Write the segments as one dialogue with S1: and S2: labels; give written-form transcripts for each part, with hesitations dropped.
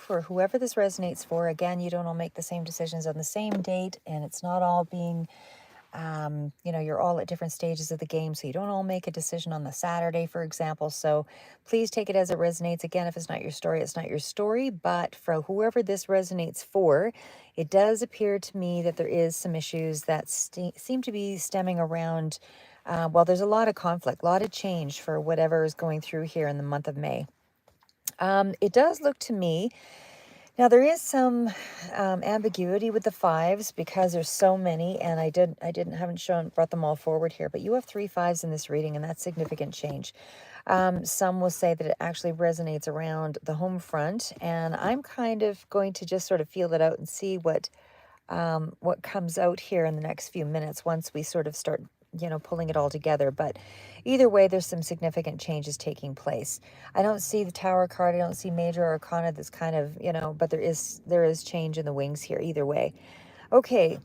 S1: for whoever this resonates for. Again, you don't all make the same decisions on the same date, and it's not all being, you're all at different stages of the game, so you don't all make a decision on the Saturday, for example. So please take it as it resonates. Again, if it's not your story, it's not your story. But for whoever this resonates for, it does appear to me that there is some issues that seem to be stemming around. Well, there's a lot of conflict, a lot of change for whatever is going through here in the month of May. It does look to me, now there is some ambiguity with the fives because there's so many, and haven't brought them all forward here, but you have 3 5s in this reading, and that's significant change. Some will say that it actually resonates around the home front, and I'm kind of going to just sort of feel it out and see what comes out here in the next few minutes once we sort of start, pulling it all together. But either way, there's some significant changes taking place. I don't see the Tower card. I don't see Major Arcana that's kind of, but there is change in the wings here either way. Okay,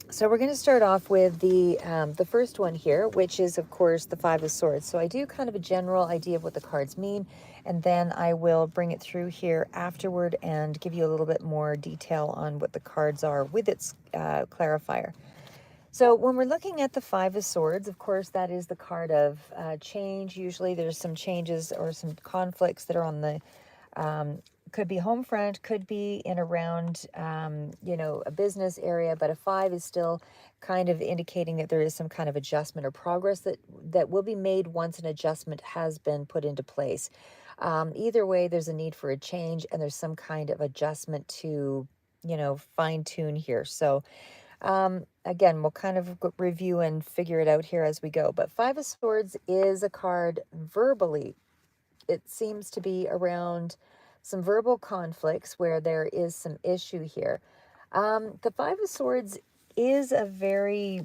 S1: so we're going to start off with the first one here, which is, of course, the Five of Swords. So I do kind of a general idea of what the cards mean, and then I will bring it through here afterward and give you a little bit more detail on what the cards are with its clarifier. So when we're looking at the Five of Swords, of course, that is the card of change. Usually there's some changes or some conflicts that are on the could be home front, could be in around, a business area, but a 5 is still kind of indicating that there is some kind of adjustment or progress that will be made once an adjustment has been put into place. Either way, there's a need for a change, and there's some kind of adjustment to, fine tune here. So again, we'll kind of review and figure it out here as we go. But Five of Swords is a card verbally. It seems to be around some verbal conflicts where there is some issue here. The Five of Swords is a very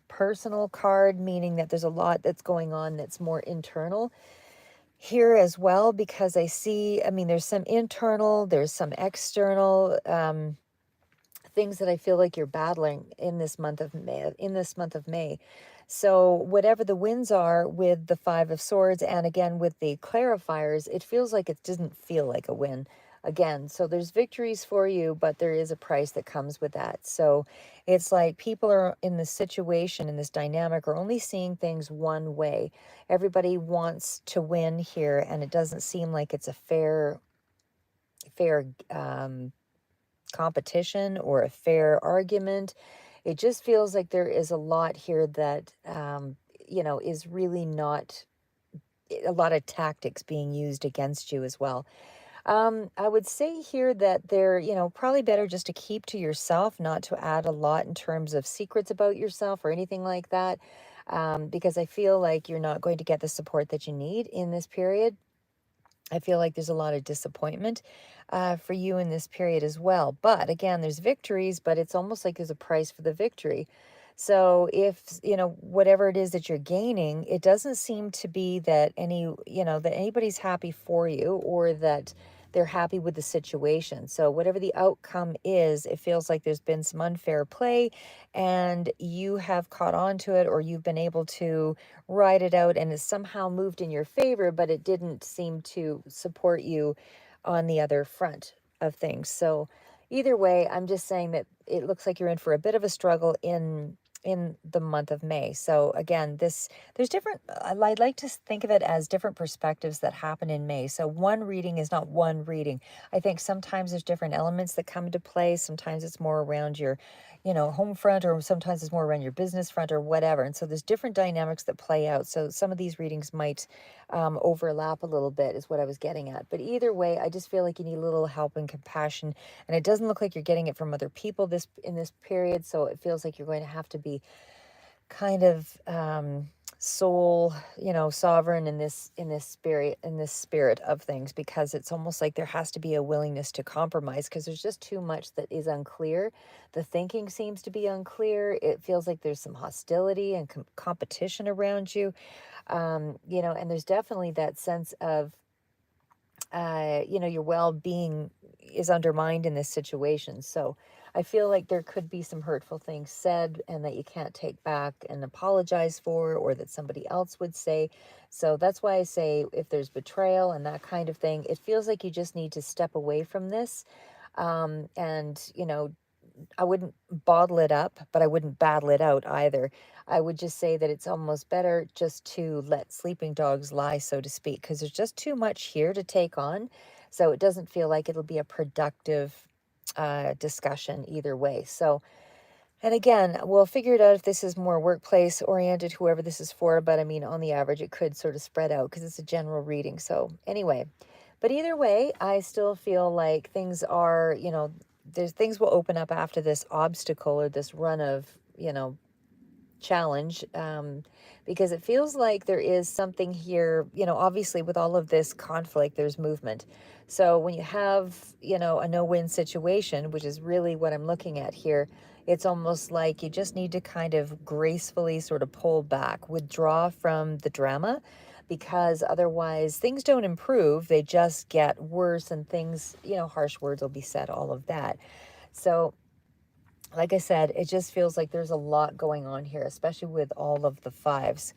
S1: personal card, meaning that there's a lot that's going on that's more internal here as well, because there's some internal, there's some external things that I feel like you're battling in this month of May. So whatever the wins are with the Five of Swords, and again with the clarifiers, it feels like it doesn't feel like a win again. So there's victories for you, but there is a price that comes with that. So it's like people are in this situation, in this dynamic, are only seeing things one way. Everybody wants to win here, and it doesn't seem like it's a fair competition or a fair argument. It just feels like there is a lot here that, is really not a lot of tactics being used against you as well. I would say here that they're, probably better just to keep to yourself, not to add a lot in terms of secrets about yourself or anything like that, because I feel like you're not going to get the support that you need in this period. I feel like there's a lot of disappointment for you in this period as well. But again, there's victories, but it's almost like there's a price for the victory. So if, whatever it is that you're gaining, it doesn't seem to be that that anybody's happy for you, or that they're happy with the situation. So whatever the outcome is, it feels like there's been some unfair play, and you have caught on to it, or you've been able to ride it out, and it's somehow moved in your favor, but it didn't seem to support you on the other front of things. So either way, I'm just saying that it looks like you're in for a bit of a struggle in the month of May. So again, there's different, I'd like to think of it as different perspectives that happen in May. So one reading is not one reading. I think sometimes there's different elements that come into play. Sometimes it's more around your, home front, or sometimes it's more around your business front or whatever. And so there's different dynamics that play out. So some of these readings might overlap a little bit, is what I was getting at. But either way, I just feel like you need a little help and compassion, and it doesn't look like you're getting it from other people in this period. So it feels like you're going to have to be kind of soul, sovereign in this spirit of things, because it's almost like there has to be a willingness to compromise, because there's just too much that is unclear. The thinking seems to be unclear. It feels like there's some hostility and competition around you, and there's definitely that sense of your well-being is undermined in this situation. So I feel like there could be some hurtful things said and that you can't take back and apologize for, or that somebody else would say. So that's why I say if there's betrayal and that kind of thing, it feels like you just need to step away from this. And I wouldn't bottle it up, but I wouldn't battle it out either. I would just say that it's almost better just to let sleeping dogs lie, so to speak, because there's just too much here to take on. So it doesn't feel like it'll be a productive discussion either way. So, and again, we'll figure it out if this is more workplace oriented, whoever this is for. But I mean, on the average, it could sort of spread out because it's a general reading. So, anyway, but either way, I still feel like things are, there's things will open up after this obstacle or this run of, challenge, because it feels like there is something here, obviously with all of this conflict, there's movement. So when you have, a no-win situation, which is really what I'm looking at here, it's almost like you just need to kind of gracefully sort of pull back, withdraw from the drama, because otherwise things don't improve. They just get worse and things, harsh words will be said, all of that. So like I said, it just feels like there's a lot going on here, especially with all of the fives.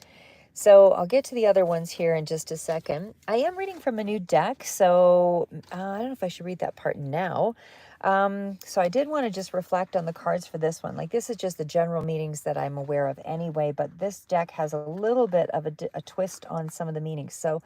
S1: So I'll get to the other ones here in just a second. I am reading from a new deck, so I don't know if I should read that part now. So I did want to just reflect on the cards for this one. Like, this is just the general meanings that I'm aware of anyway, but this deck has a little bit of a twist on some of the meanings. So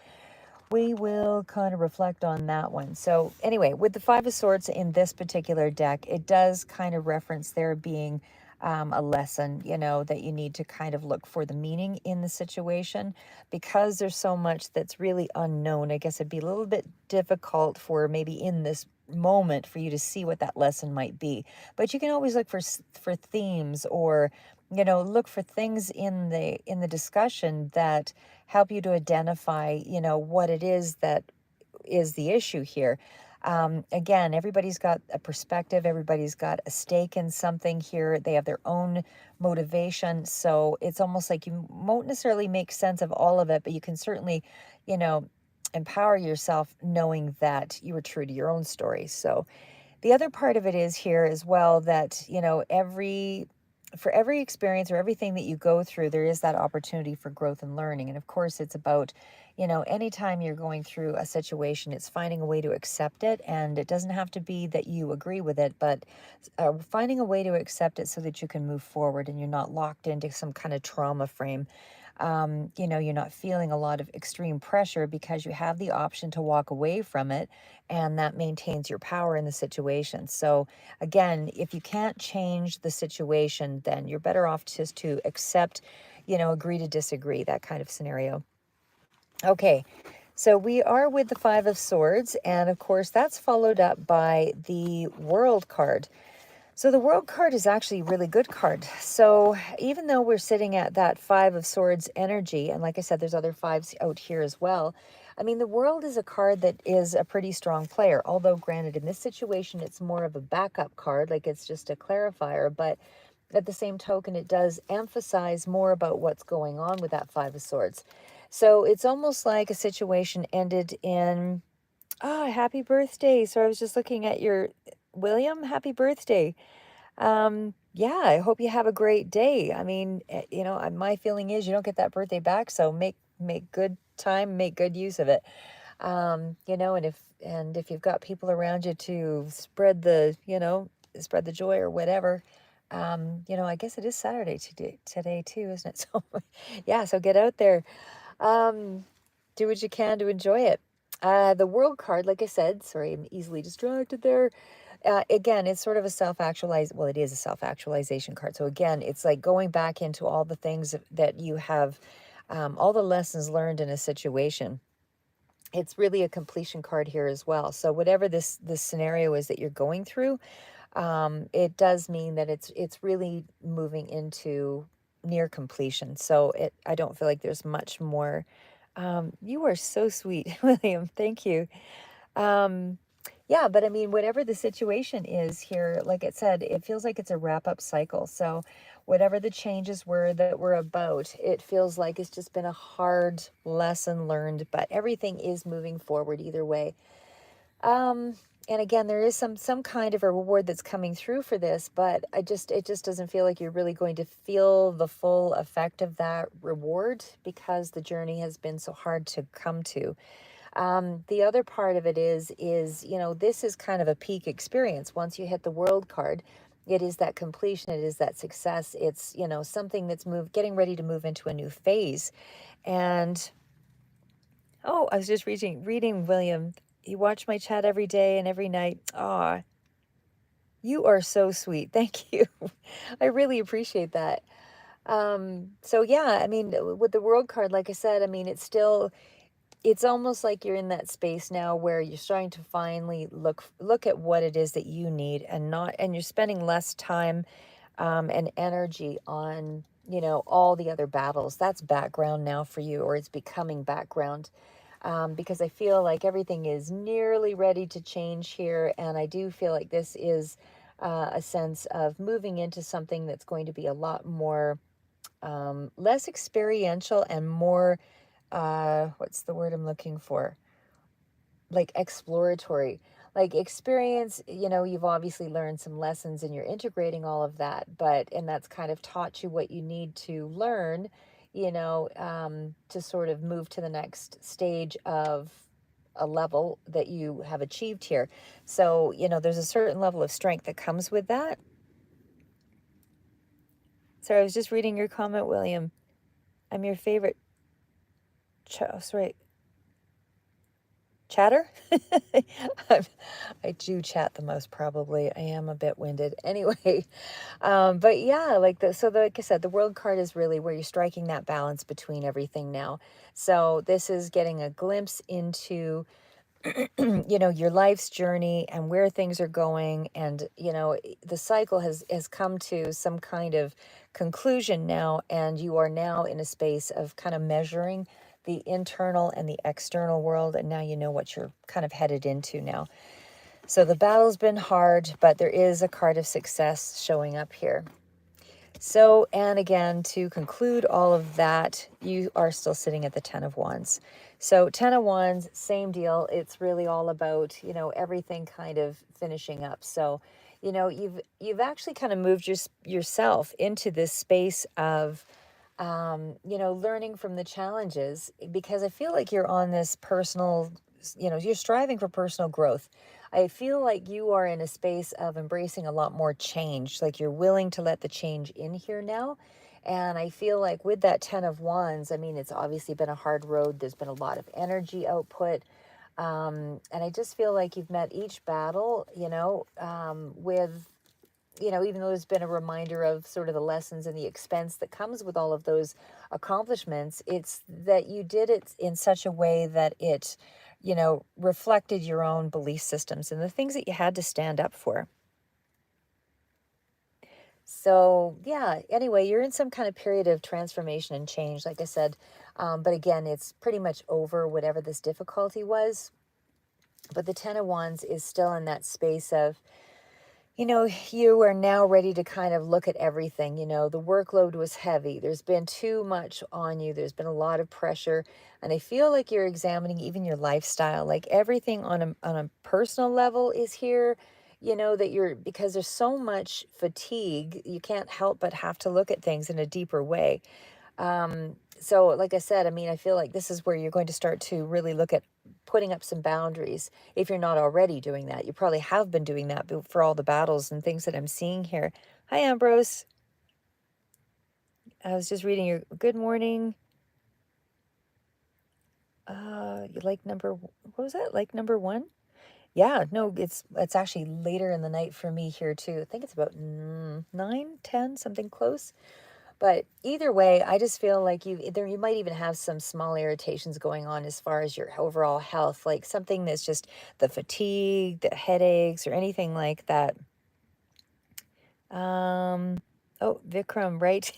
S1: we will kind of reflect on that one. So anyway, with the Five of Swords in this particular deck, it does kind of reference there being a lesson, that you need to kind of look for the meaning in the situation, because there's so much that's really unknown. I guess it'd be a little bit difficult for maybe in this moment for you to see what that lesson might be. But you can always look for themes, or look for things in the discussion that help you to identify, what it is that is the issue here. Again, everybody's got a perspective, everybody's got a stake in something here. They have their own motivation. So it's almost like you won't necessarily make sense of all of it, but you can certainly, you know, empower yourself knowing that you were true to your own story. So the other part of it is here as well that, for every experience or everything that you go through, there is that opportunity for growth and learning. And of course, it's about, anytime you're going through a situation, it's finding a way to accept it. And it doesn't have to be that you agree with it, but finding a way to accept it so that you can move forward and you're not locked into some kind of trauma frame. You're not feeling a lot of extreme pressure because you have the option to walk away from it, and that maintains your power in the situation. So, again, if you can't change the situation, then you're better off just to accept, agree to disagree, that kind of scenario. Okay, so we are with the Five of Swords, and of course, that's followed up by the World card. So the World card is actually a really good card. So even though we're sitting at that Five of Swords energy, and like I said, there's other fives out here as well. I mean, the World is a card that is a pretty strong player. Although, granted, in this situation, it's more of a backup card, like it's just a clarifier. But at the same token, it does emphasize more about what's going on with that Five of Swords. So it's almost like a situation ended in, happy birthday. So I was just looking at your William, happy birthday. Yeah, I hope you have a great day. I mean, my feeling is you don't get that birthday back, so make good time, make good use of it. And if you've got people around you to spread the joy or whatever. I guess it is Saturday today too, isn't it? So yeah, so get out there. Um, do what you can to enjoy it. The World card, like I said, sorry, I'm easily distracted there. Again, it's sort of a well, it is a self-actualization card. So again, it's like going back into all the things that you have, all the lessons learned in a situation. It's really a completion card here as well. So whatever this scenario is that you're going through, it does mean that it's really moving into near completion. So I don't feel like there's much more. You are so sweet, William. Thank you. Um, Yeah, but I mean, whatever the situation is here, like it said, it feels like it's a wrap up cycle. So, whatever the changes were that were about, it feels like it's just been a hard lesson learned, but everything is moving forward either way. Um, and again, there is some kind of a reward that's coming through for this, but it just doesn't feel like you're really going to feel the full effect of that reward because the journey has been so hard to come to. The other part of it is, this is kind of a peak experience. Once you hit the world card, it is that completion, it is that success. It's, something that's getting ready to move into a new phase. And oh, I was just reading William. You watch my chat every day and every night. Aw, you are so sweet. Thank you. I really appreciate that. So yeah, I mean, with the world card, like I said, I mean, it's almost like you're in that space now where you're starting to finally look at what it is that you need, and you're spending less time and energy on all the other battles. That's background now for you, or it's becoming background, because I feel like everything is nearly ready to change here, and I do feel like this is a sense of moving into something that's going to be a lot more less experiential and more what's the word I'm looking for? Like exploratory. Like experience, you've obviously learned some lessons and you're integrating all of that, and that's kind of taught you what you need to learn, to sort of move to the next stage of a level that you have achieved here. So, there's a certain level of strength that comes with that. Sorry, I was just reading your comment, William. I'm your favorite. Sorry, chatter. I'm, I do chat the most, probably. I am a bit winded anyway. But yeah, like I said, the world card is really where you're striking that balance between everything now. So this is getting a glimpse into your life's journey and where things are going, and the cycle has come to some kind of conclusion now, and you are now in a space of kind of measuring the internal and the external world, and now you know what you're kind of headed into now. So the battle's been hard, but there is a card of success showing up here. So, and again, to conclude all of that, you are still sitting at the 10 of Wands. So 10 of Wands, same deal. It's really all about, everything kind of finishing up. So, you've actually kind of moved yourself into this space of, learning from the challenges, because I feel like you're on this personal, you're striving for personal growth. I feel like you are in a space of embracing a lot more change, like you're willing to let the change in here now. And I feel like with that 10 of Wands, I mean, it's obviously been a hard road. There's been a lot of energy output. And I just feel like you've met each battle, with even though there's been a reminder of sort of the lessons and the expense that comes with all of those accomplishments, it's that you did it in such a way that it, reflected your own belief systems and the things that you had to stand up for. So, yeah, anyway, you're in some kind of period of transformation and change, like I said. But again, it's pretty much over whatever this difficulty was. But the 10 of Wands is still in that space of, you are now ready to kind of look at everything. The workload was heavy. There's been too much on you. There's been a lot of pressure. And I feel like you're examining even your lifestyle, like everything on a personal level is here, that because there's so much fatigue, you can't help but have to look at things in a deeper way. So like I said, I mean, I feel like this is where you're going to start to really look at putting up some boundaries. If you're not already doing that, you probably have been doing that for all the battles and things that I'm seeing here. Hi, Ambrose. I was just reading your good morning. You like what was that? Like number one? Yeah, no, it's actually later in the night for me here too. I think it's about 9, 10, something close. But either way, I just feel like you might even have some small irritations going on as far as your overall health, like something that's just the fatigue, the headaches, or anything like that. Um, Oh, Vikram, right?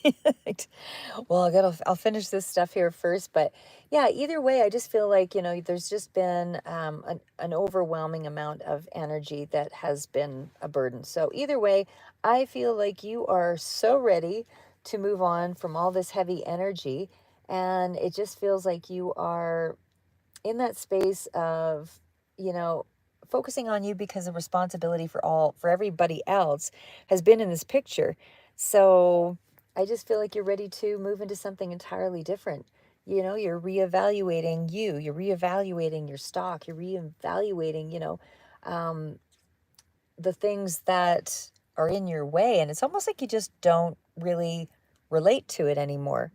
S1: Well, I'll finish this stuff here first, but yeah, either way, I just feel like, there's just been an overwhelming amount of energy that has been a burden. So either way, I feel like you are so ready to move on from all this heavy energy. And it just feels like you are in that space of, you know, focusing on you because the responsibility for everybody else has been in this picture. So I just feel like you're ready to move into something entirely different. You're reevaluating you're reevaluating your stock, you're reevaluating, um, the things that are in your way. And it's almost like you just don't really relate to it anymore.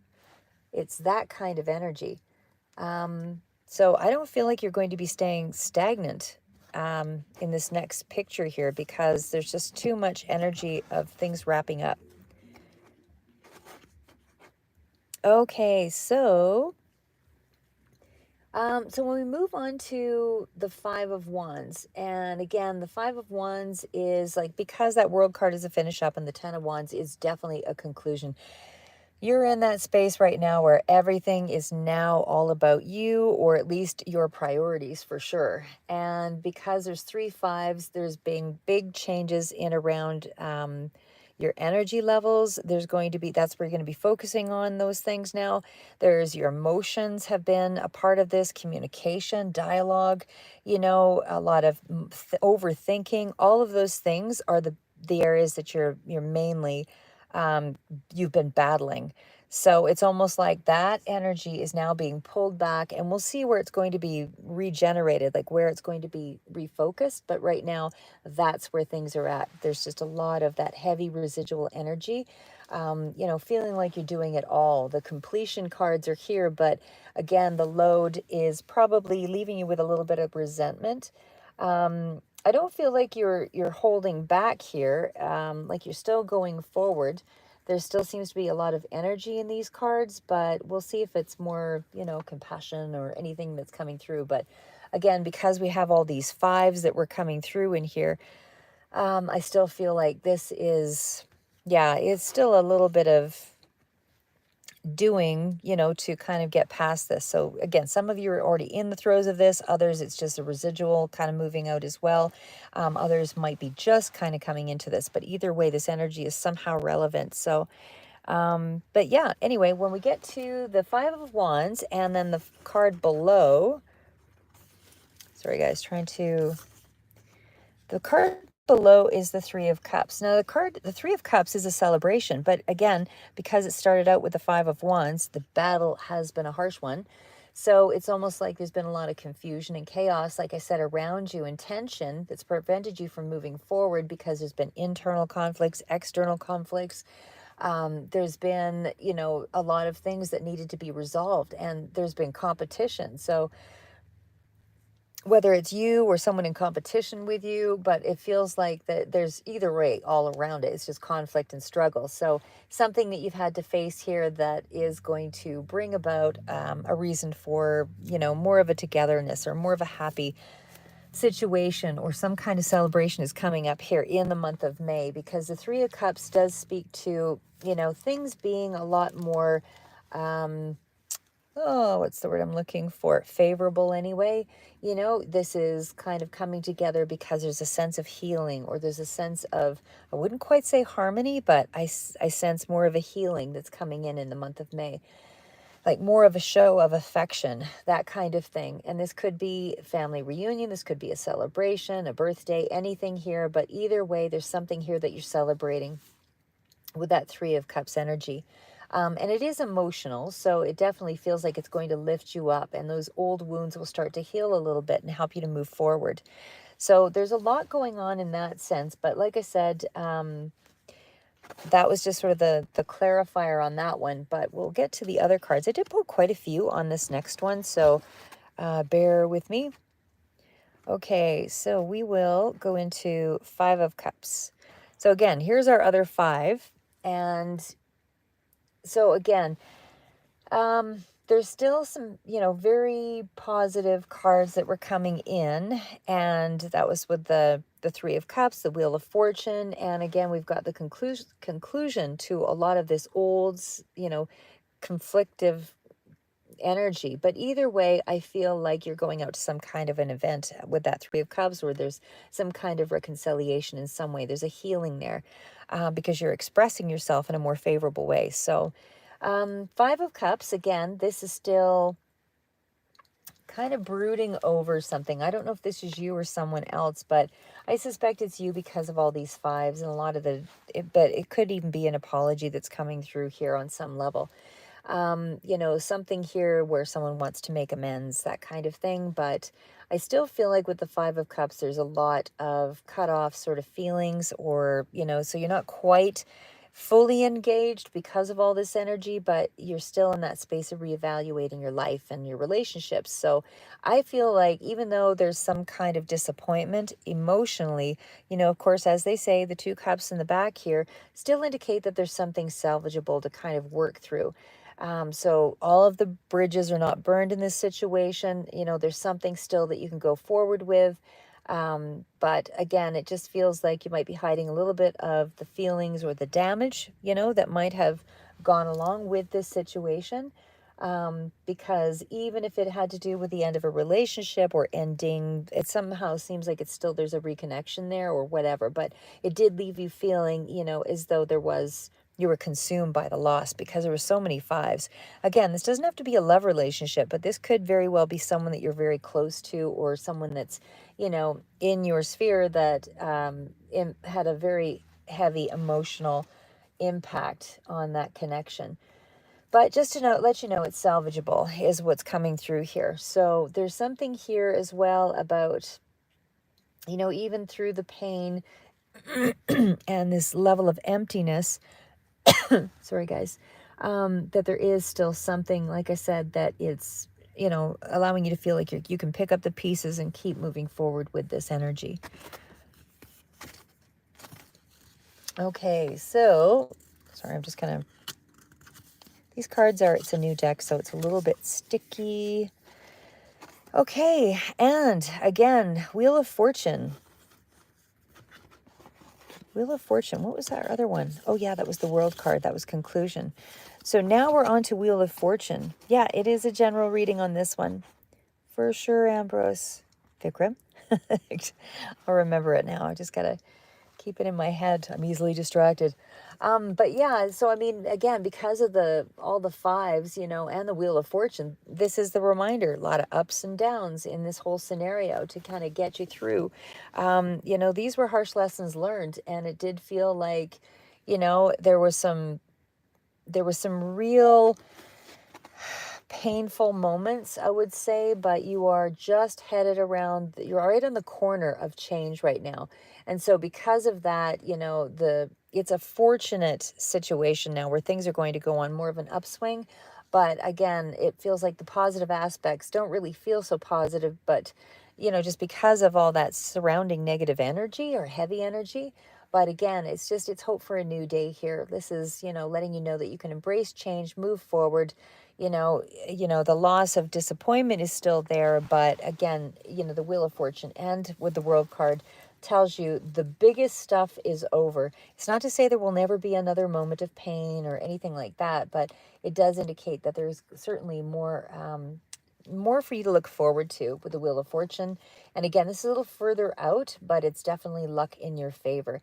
S1: It's that kind of energy. So I don't feel like you're going to be staying stagnant in this next picture here because there's just too much energy of things wrapping up. Okay, so when we move on to the Five of Wands, and again, the Five of Wands is like, because that World card is a finish up and the Ten of Wands is definitely a conclusion. You're in that space right now where everything is now all about you, or at least your priorities for sure. And because there's three fives, there's been big changes in around your energy levels. That's where you're going to be focusing on those things now. There's your emotions have been a part of this, communication, dialogue, a lot of overthinking. All of those things are the areas that you're mainly you've been battling. So it's almost like that energy is now being pulled back, and we'll see where it's going to be regenerated, like where it's going to be refocused. But right now, that's where things are at. There's just a lot of that heavy residual energy, feeling like you're doing it all. The completion cards are here, but again, the load is probably leaving you with a little bit of resentment. I don't feel like you're holding back here. Like you're still going forward. There still seems to be a lot of energy in these cards, but we'll see if it's more, compassion or anything that's coming through. But again, because we have all these fives that were coming through in here, I still feel like this is, yeah, it's still a little bit of doing, to kind of get past this. So again, some of you are already in the throes of this. Others, it's just a residual kind of moving out as well. Others might be just kind of coming into this, but either way, this energy is somehow relevant. So, but yeah, anyway, when we get to the Five of Wands and then the card below, sorry guys, the card below is the Three of Cups. Now, the Three of Cups is a celebration, but again, because it started out with the Five of Wands, the battle has been a harsh one. So it's almost like there's been a lot of confusion and chaos, like I said, around you, and tension that's prevented you from moving forward because there's been internal conflicts, external conflicts. There's been, a lot of things that needed to be resolved, and there's been competition. So whether it's you or someone in competition with you, but it feels like that there's either way all around it. It's just conflict and struggle. So something that you've had to face here that is going to bring about a reason for, more of a togetherness or more of a happy situation, or some kind of celebration is coming up here in the month of May, because the Three of Cups does speak to, things being a lot more, what's the word I'm looking for? Favorable anyway. This is kind of coming together because there's a sense of healing, or there's a sense of, I wouldn't quite say harmony, but I sense more of a healing that's coming in the month of May. Like more of a show of affection, that kind of thing. And this could be family reunion. This could be a celebration, a birthday, anything here. But either way, there's something here that you're celebrating with that Three of Cups energy. And it is emotional, so it definitely feels like it's going to lift you up, and those old wounds will start to heal a little bit and help you to move forward. So there's a lot going on in that sense. But like I said, that was just sort of the clarifier on that one. But we'll get to the other cards. I did pull quite a few on this next one, so bear with me. Okay, so we will go into Five of Cups. So again, here's our other five. And so again, there's still some, very positive cards that were coming in, and that was with the Three of Cups, the Wheel of Fortune, and again we've got the conclusion to a lot of this old, conflictive energy. But either way, I feel like you're going out to some kind of an event with that Three of Cups, where there's some kind of reconciliation in some way. There's a healing there, because you're expressing yourself in a more favorable way. So Five of Cups, again, this is still kind of brooding over something. I don't know if this is you or someone else, but I suspect it's you because of all these fives and a lot of but it could even be an apology that's coming through here on some level. Something here where someone wants to make amends, that kind of thing. But I still feel like with the Five of Cups, there's a lot of cut off sort of feelings, or, so you're not quite fully engaged because of all this energy, but you're still in that space of reevaluating your life and your relationships. So I feel like even though there's some kind of disappointment emotionally, of course, as they say, the Two Cups in the back here still indicate that there's something salvageable to kind of work through. So all of the bridges are not burned in this situation. There's something still that you can go forward with. But again, it just feels like you might be hiding a little bit of the feelings or the damage, that might have gone along with this situation. Because even if it had to do with the end of a relationship or ending, it somehow seems like there's a reconnection there or whatever, but it did leave you feeling, as though you were consumed by the loss because there were so many fives. Again, this doesn't have to be a love relationship, but this could very well be someone that you're very close to, or someone that's, in your sphere that had a very heavy emotional impact on that connection. But just to let you know, it's salvageable is what's coming through here. So there's something here as well about, even through the pain and this level of emptiness, sorry guys, that there is still something, like I said, that it's, allowing you to feel like you can pick up the pieces and keep moving forward with this energy. Okay, so, sorry, I'm just kind of, these cards it's a new deck, so it's a little bit sticky. Okay, and again, Wheel of Fortune. Wheel of Fortune, what was that other one? Oh yeah, that was the World card, that was conclusion. So now we're on to Wheel of Fortune. Yeah, it is a general reading on this one. For sure, Ambrose. Vikram. I'll remember it now. I just got to keep it in my head. I'm easily distracted. But yeah, so I mean, again, because of all the fives, and the Wheel of Fortune, this is the reminder, a lot of ups and downs in this whole scenario to kind of get you through. These were harsh lessons learned, and it did feel like, there was some real painful moments, I would say, but you are just headed around, you're right on the corner of change right now. And so because of that, it's a fortunate situation now where things are going to go on more of an upswing. But again, it feels like the positive aspects don't really feel so positive, but just because of all that surrounding negative energy or heavy energy. But again, it's hope for a new day here. This is, letting you know that you can embrace change, move forward. The loss of disappointment is still there, but again, the Wheel of Fortune and with the World card tells you the biggest stuff is over. It's not to say there will never be another moment of pain or anything like that, but it does indicate that there's certainly more for you to look forward to with the Wheel of Fortune. And again, this is a little further out, but it's definitely luck in your favor.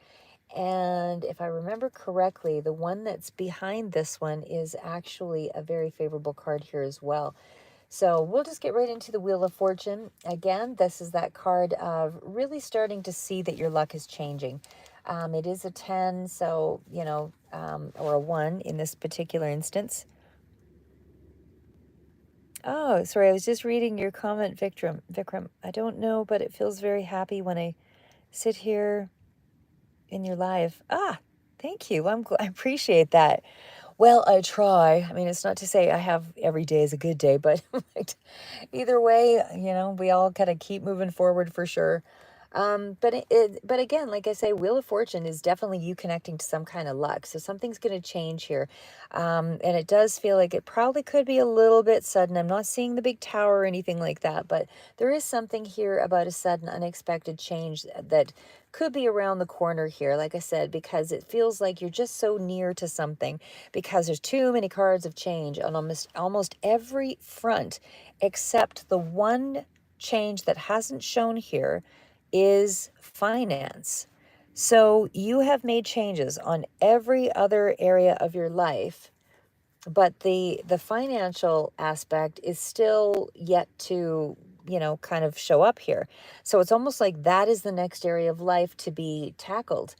S1: And if I remember correctly, the one that's behind this one is actually a very favorable card here as well. So we'll just get right into the Wheel of Fortune. Again, this is that card of really starting to see that your luck is changing. It is a 10, so, or a 1 in this particular instance. Oh, sorry, I was just reading your comment, Vikram. I don't know, but it feels very happy when I sit here in your live. Thank you. I appreciate that. Well, I try. I mean, it's not to say I have every day is a good day, but either way, we all kind of keep moving forward for sure. But again, like I say, Wheel of Fortune is definitely you connecting to some kind of luck. So something's going to change here. And it does feel like it probably could be a little bit sudden. I'm not seeing the big tower or anything like that, but there is something here about a sudden, unexpected change that could be around the corner here, like I said, because it feels like you're just so near to something because there's too many cards of change on almost every front, except the one change that hasn't shown here is finance. So you have made changes on every other area of your life, but the financial aspect is still yet to, kind of show up here. So it's almost like that is the next area of life to be tackled.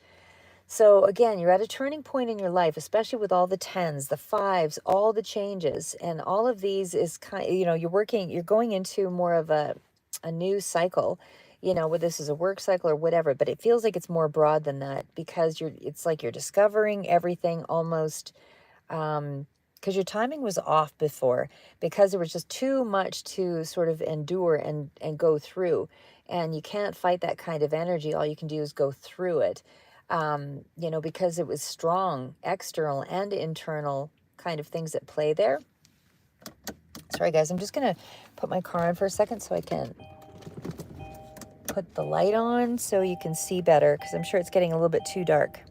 S1: So again, you're at a turning point in your life, especially with all the tens, the fives, all the changes, and all of these is you're going into more of a new cycle, whether this is a work cycle or whatever, but it feels like it's more broad than that because it's like you're discovering everything almost, because your timing was off before, because there was just too much to sort of endure and go through, and you can't fight that kind of energy. All you can do is go through it, because it was strong external and internal kind of things at play there. Sorry guys, I'm just gonna put my car on for a second so I can put the light on so you can see better, because I'm sure it's getting a little bit too dark.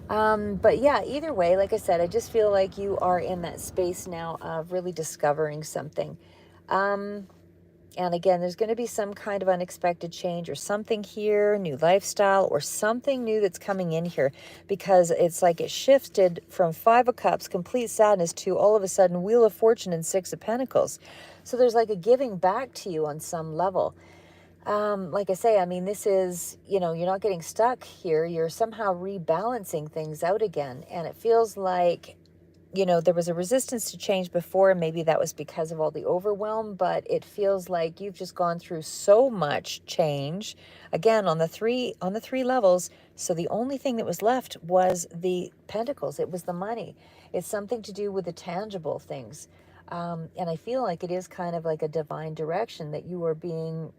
S1: But yeah, either way, like I said, I just feel like you are in that space now of really discovering something. And again, there's going to be some kind of unexpected change or something here, new lifestyle or something new that's coming in here, because it's like it shifted from Five of Cups, complete sadness, to all of a sudden Wheel of Fortune and Six of Pentacles. So there's like a giving back to you on some level. Like I say, I mean, this is, you're not getting stuck here. You're somehow rebalancing things out again. And it feels like, there was a resistance to change before. Maybe that was because of all the overwhelm, but it feels like you've just gone through so much change again on the three levels. So the only thing that was left was the pentacles. It was the money. It's something to do with the tangible things. And I feel like it is kind of like a divine direction that you are being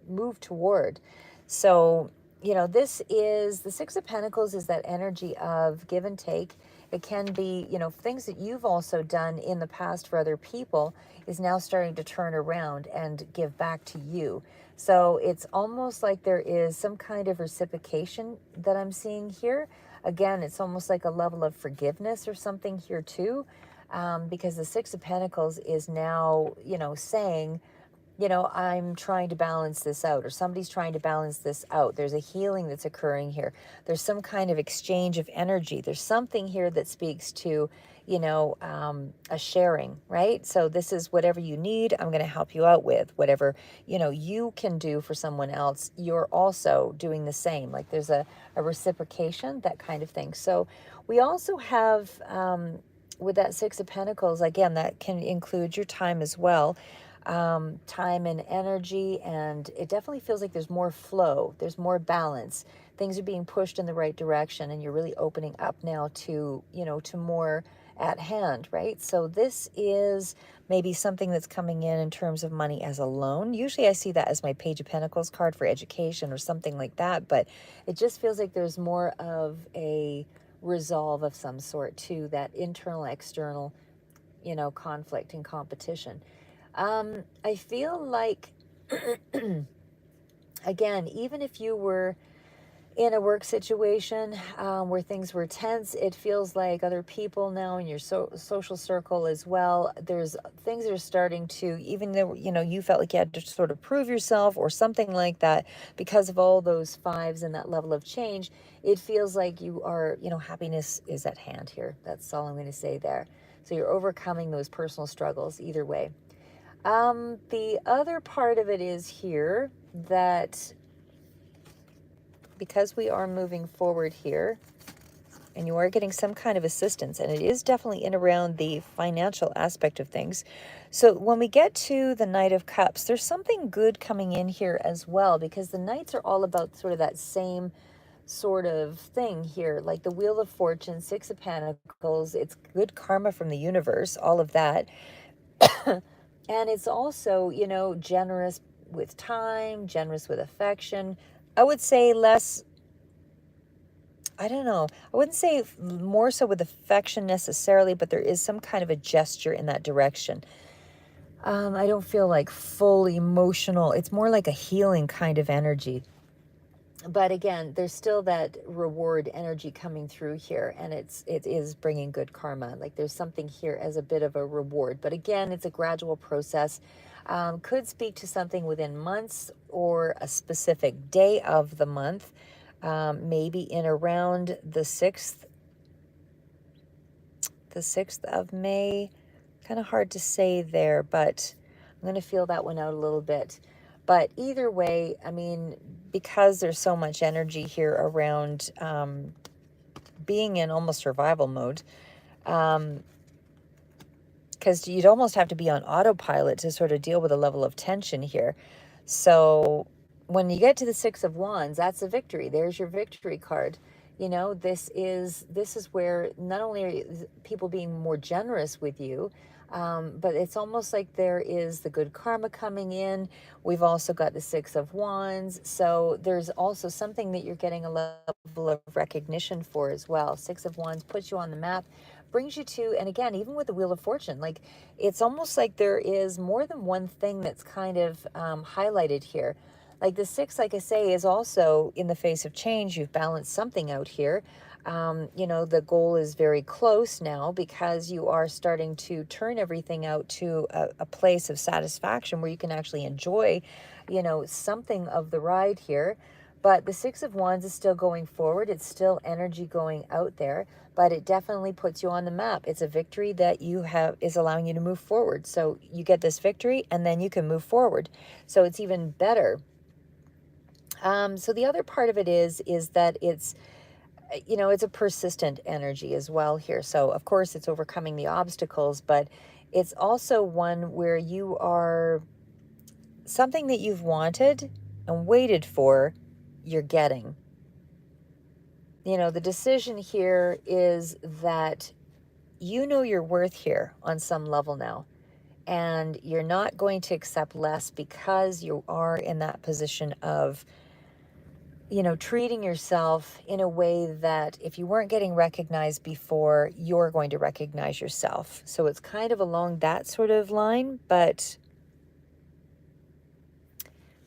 S1: moved toward. So, this is the Six of Pentacles, is that energy of give and take. It can be, things that you've also done in the past for other people is now starting to turn around and give back to you. So it's almost like there is some kind of reciprocation that I'm seeing here. Again, it's almost like a level of forgiveness or something here too, because the Six of Pentacles is now, saying, I'm trying to balance this out, or somebody's trying to balance this out. There's a healing that's occurring here. There's some kind of exchange of energy. There's something here that speaks to, a sharing, right? So this is whatever you need, I'm going to help you out with. Whatever, you can do for someone else, you're also doing the same. Like there's a reciprocation, that kind of thing. So we also have, with that Six of Pentacles, again, that can include your time as well, time and energy, and it definitely feels like there's more flow, there's more balance, things are being pushed in the right direction, and you're really opening up now to, to more at hand, right? So this is maybe something that's coming in terms of money as a loan. Usually I see that as my Page of Pentacles card for education or something like that, but it just feels like there's more of a resolve of some sort to that internal external, conflict and competition. I feel like, again, even if you were in a work situation where things were tense, it feels like other people now in your social circle as well, there's things that are starting to, even though, you felt like you had to sort of prove yourself or something like that, because of all those fives and that level of change, it feels like you are, happiness is at hand here. That's all I'm going to say there. So you're overcoming those personal struggles either way. The other part of it is here that because we are moving forward here and you are getting some kind of assistance, and it is definitely in around the financial aspect of things. So when we get to the Knight of Cups, there's something good coming in here as well, because the Knights are all about sort of that same sort of thing here, like the Wheel of Fortune, Six of Pentacles. It's good karma from the universe, all of that. And it's also, generous with time, generous with affection, I would say less, I don't know. I wouldn't say more so with affection necessarily, but there is some kind of a gesture in that direction. I don't feel like full emotional. It's more like a healing kind of energy. But again, there's still that reward energy coming through here, and it is bringing good karma. Like there's something here as a bit of a reward. But again, it's a gradual process. Could speak to something within months or a specific day of the month. Maybe in around the 6th of May. Kind of hard to say there, but I'm going to feel that one out a little bit. But either way, I mean, because there's so much energy here around being in almost survival mode, because you'd almost have to be on autopilot to sort of deal with a level of tension here. So when you get to the Six of Wands, that's a victory. There's your victory card. You know, this is where not only are people being more generous with you, but it's almost like there is the good karma coming in. We've also got the Six of Wands. So there's also something that you're getting a level of recognition for as well. Six of Wands puts you on the map, brings you to, and again, even with the Wheel of Fortune, like it's almost like there is more than one thing that's kind of highlighted here. Like the six, like I say, is also in the face of change. You've balanced something out here. You know, the goal is very close now because you are starting to turn everything out to a place of satisfaction where you can actually enjoy, you know, something of the ride here. But the Six of Wands is still going forward. It's still energy going out there, but it definitely puts you on the map. It's a victory that you have is allowing you to move forward. So you get this victory and then you can move forward. So it's even better. So the other part of it is that it's, you know, it's a persistent energy as well here. So of course it's overcoming the obstacles, but it's also one where you are something that you've wanted and waited for, you're getting. You know, the decision here is that you know your worth here on some level now. And you're not going to accept less because you are in that position of, you know, treating yourself in a way that if you weren't getting recognized before, you're going to recognize yourself. So it's kind of along that sort of line, but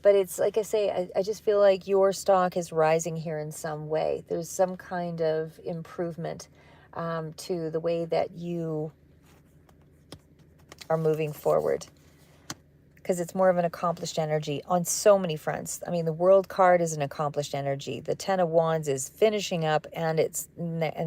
S1: it's like I say, I just feel like your stock is rising here in some way. There's some kind of improvement to the way that you are moving forward, because it's more of an accomplished energy on so many fronts. I mean, the World card is an accomplished energy. The Ten of Wands is finishing up, and it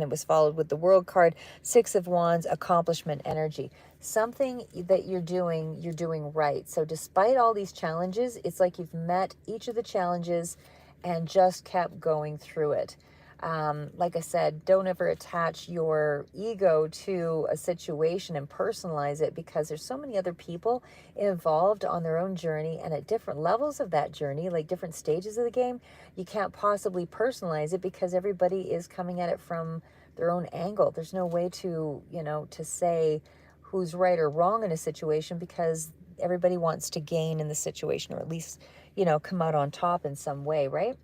S1: was followed with the World card. Six of Wands, accomplishment energy. Something that you're doing right. So despite all these challenges, it's like you've met each of the challenges and just kept going through it. Like I said, don't ever attach your ego to a situation and personalize it, because there's so many other people involved on their own journey and at different levels of that journey, like different stages of the game. You can't possibly personalize it because everybody is coming at it from their own angle. There's no way to, you know, to say who's right or wrong in a situation, because everybody wants to gain in the situation, or at least, you know, come out on top in some way, right?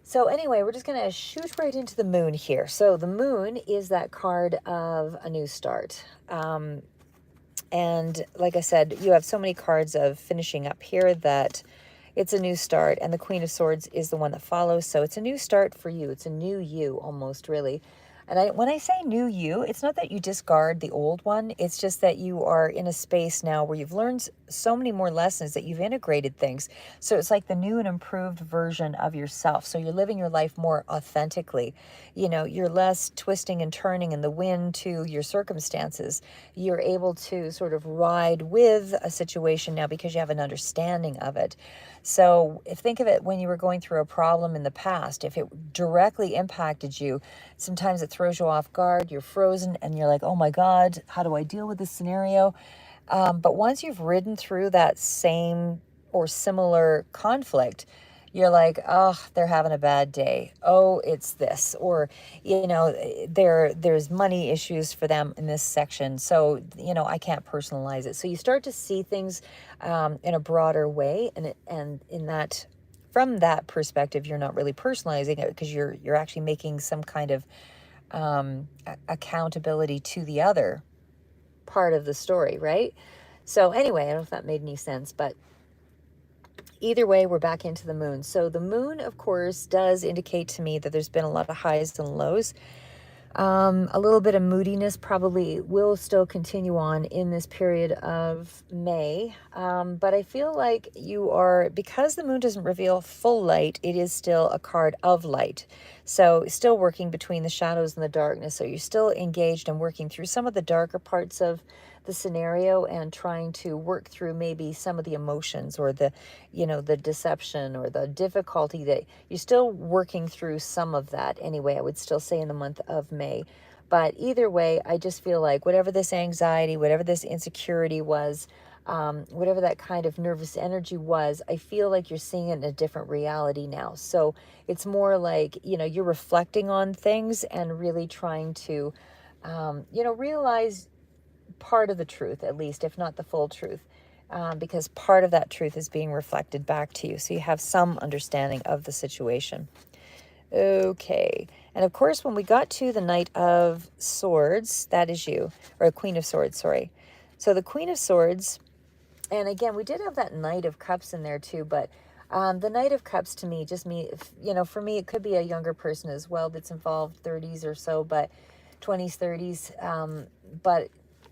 S1: So anyway, we're just going to shoot right into the moon here. So the moon is that card of a new start. And like I said, you have so many cards of finishing up here that it's a new start. And the Queen of Swords is the one that follows. So it's a new start for you. It's a new you almost, really. And when I say new you, it's not that you discard the old one. It's just that you are in a space now where you've learned so many more lessons, that you've integrated things. So it's like the new and improved version of yourself. So you're living your life more authentically. You know, you're less twisting and turning in the wind to your circumstances. You're able to sort of ride with a situation now because you have an understanding of it. So think of it when you were going through a problem in the past, if it directly impacted you, sometimes it throws you off guard, you're frozen, and you're like, oh my God, how do I deal with this scenario? But once you've ridden through that same or similar conflict, you're like, oh, they're having a bad day. Oh, it's this. Or, you know, there's money issues for them in this section. So, you know, I can't personalize it. So you start to see things in a broader way, and in that from that perspective, you're not really personalizing it, because you're actually making some kind of accountability to the other part of the story, right? So anyway, I don't know if that made any sense, but either way, we're back into the moon. So the moon, of course, does indicate to me that there's been a lot of highs and lows. A little bit of moodiness probably will still continue on in this period of May. But I feel like you are, because the moon doesn't reveal full light, it is still a card of light. So still working between the shadows and the darkness. So you're still engaged and working through some of the darker parts of the scenario, and trying to work through maybe some of the emotions, or the deception or the difficulty, that you're still working through some of that anyway, I would still say, in the month of May. But either way, I just feel like whatever this anxiety, whatever this insecurity was, whatever that kind of nervous energy was, I feel like you're seeing it in a different reality now. So it's more like, you're reflecting on things and really trying to, realize part of the truth, at least, if not the full truth, because part of that truth is being reflected back to you. So you have some understanding of the situation. Okay. And of course, when we got to the Knight of Swords, that is you, or Queen of Swords, sorry. So the Queen of Swords, and again, we did have that Knight of Cups in there too, but the Knight of Cups to me, for me, it could be a younger person as well that's involved, 30s or so, but 20s, 30s. But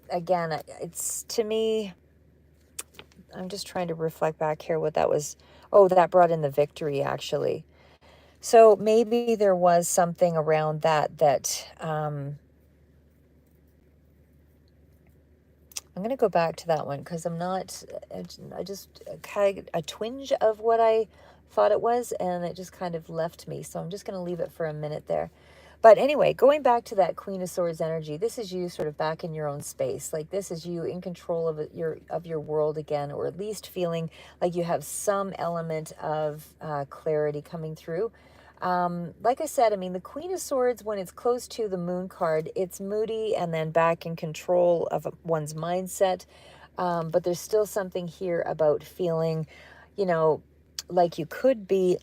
S1: again, it's, to me, I'm just trying to reflect back here what that was. Oh, that brought in the victory, actually. So maybe there was something around that I'm going to go back to that one, because I just had a twinge of what I thought it was, and it just kind of left me. So I'm just going to leave it for a minute there. But anyway, going back to that Queen of Swords energy, this is you sort of back in your own space. Like, this is you in control of your world again, or at least feeling like you have some element of clarity coming through. Like I said, I mean, the Queen of Swords, when it's close to the Moon card, it's moody and then back in control of one's mindset. But there's still something here about feeling, like you could be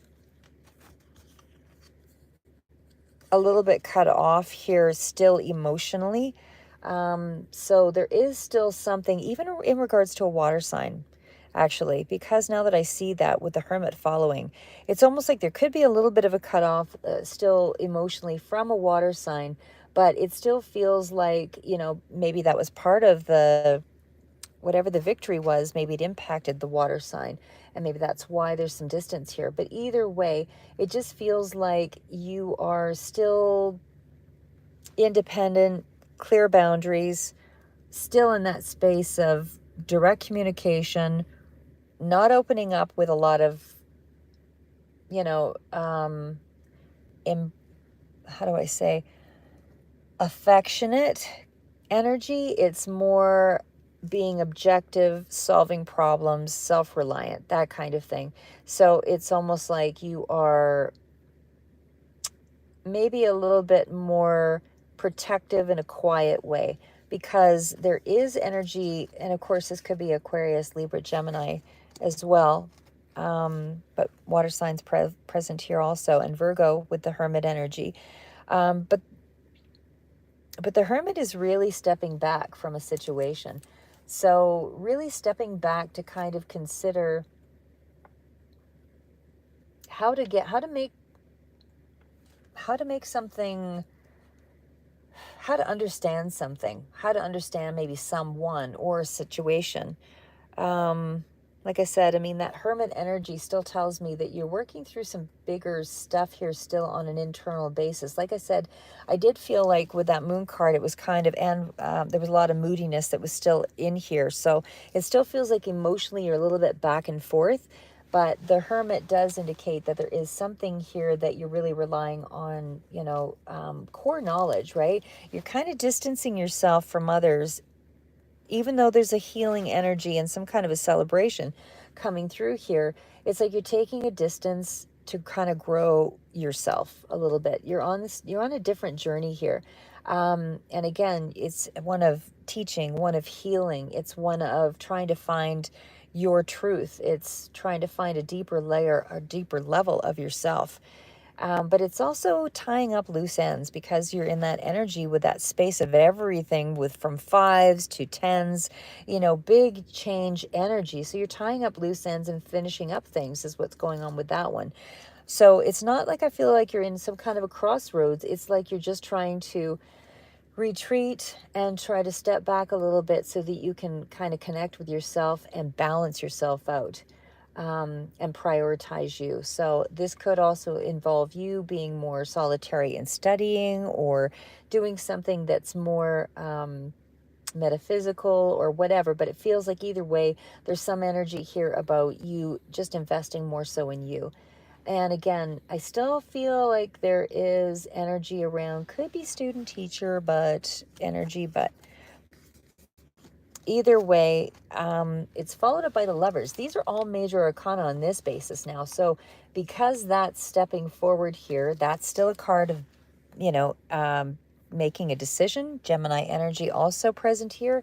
S1: a little bit cut off here still emotionally. So there is still something, even in regards to a water sign, actually, because now that I see that with the Hermit following, it's almost like there could be a little bit of a cutoff still emotionally from a water sign, but it still feels like, maybe that was part of whatever the victory was, maybe it impacted the water sign, and maybe that's why there's some distance here. But either way, it just feels like you are still independent, clear boundaries, still in that space of direct communication, not opening up with a lot of, how do I say, affectionate energy. It's more being objective, solving problems, self-reliant, that kind of thing. So it's almost like you are maybe a little bit more protective in a quiet way, because there is energy, and of course this could be Aquarius, Libra, Gemini as well, but water signs present here also, and Virgo with the Hermit energy. But the Hermit is really stepping back from a situation. So really stepping back to kind of consider how to make something, how to understand something, how to understand maybe someone or a situation. Like I said, I mean, that Hermit energy still tells me that you're working through some bigger stuff here still on an internal basis. Like I said, I did feel like with that Moon card, it was kind of, and there was a lot of moodiness that was still in here. So it still feels like emotionally you're a little bit back and forth. But the Hermit does indicate that there is something here that you're really relying on, core knowledge, right? You're kind of distancing yourself from others, even though there's a healing energy and some kind of a celebration coming through here. It's like you're taking a distance to kind of grow yourself a little bit. You're on a different journey here. And again, it's one of teaching, one of healing. It's one of trying to find, your truth. It's trying to find a deeper layer, a deeper level of yourself. But it's also tying up loose ends because you're in that energy with that space of everything with from fives to tens, big change energy. So you're tying up loose ends and finishing up things is what's going on with that one. So it's not like I feel like you're in some kind of a crossroads. It's like you're just trying to retreat and try to step back a little bit so that you can kind of connect with yourself and balance yourself out, and prioritize you. So this could also involve you being more solitary in studying or doing something that's more metaphysical or whatever. But it feels like either way, there's some energy here about you just investing more so in you. And again, I still feel like there is energy around, could be student teacher, but energy, but either way, it's followed up by the lovers. These are all major arcana on this basis now. So because that's stepping forward here, that's still a card of, you know, making a decision. Gemini energy also present here.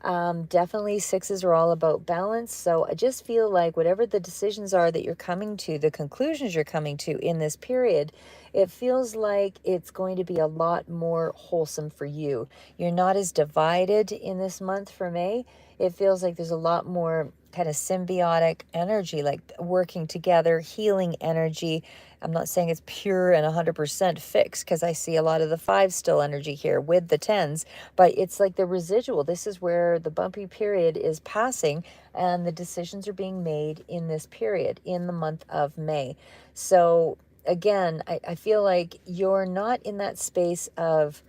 S1: Definitely sixes are all about balance. So I just feel like whatever the decisions are that you're coming to, the conclusions you're coming to in this period, it feels like it's going to be a lot more wholesome for you. You're not as divided in this month for May. It feels like there's a lot more kind of symbiotic energy, like working together, healing energy. I'm not saying it's pure and 100% fixed because I see a lot of the fives still energy here with the tens, but it's like the residual. This is where the bumpy period is passing and the decisions are being made in this period in the month of May. So again, I feel like you're not in that space of,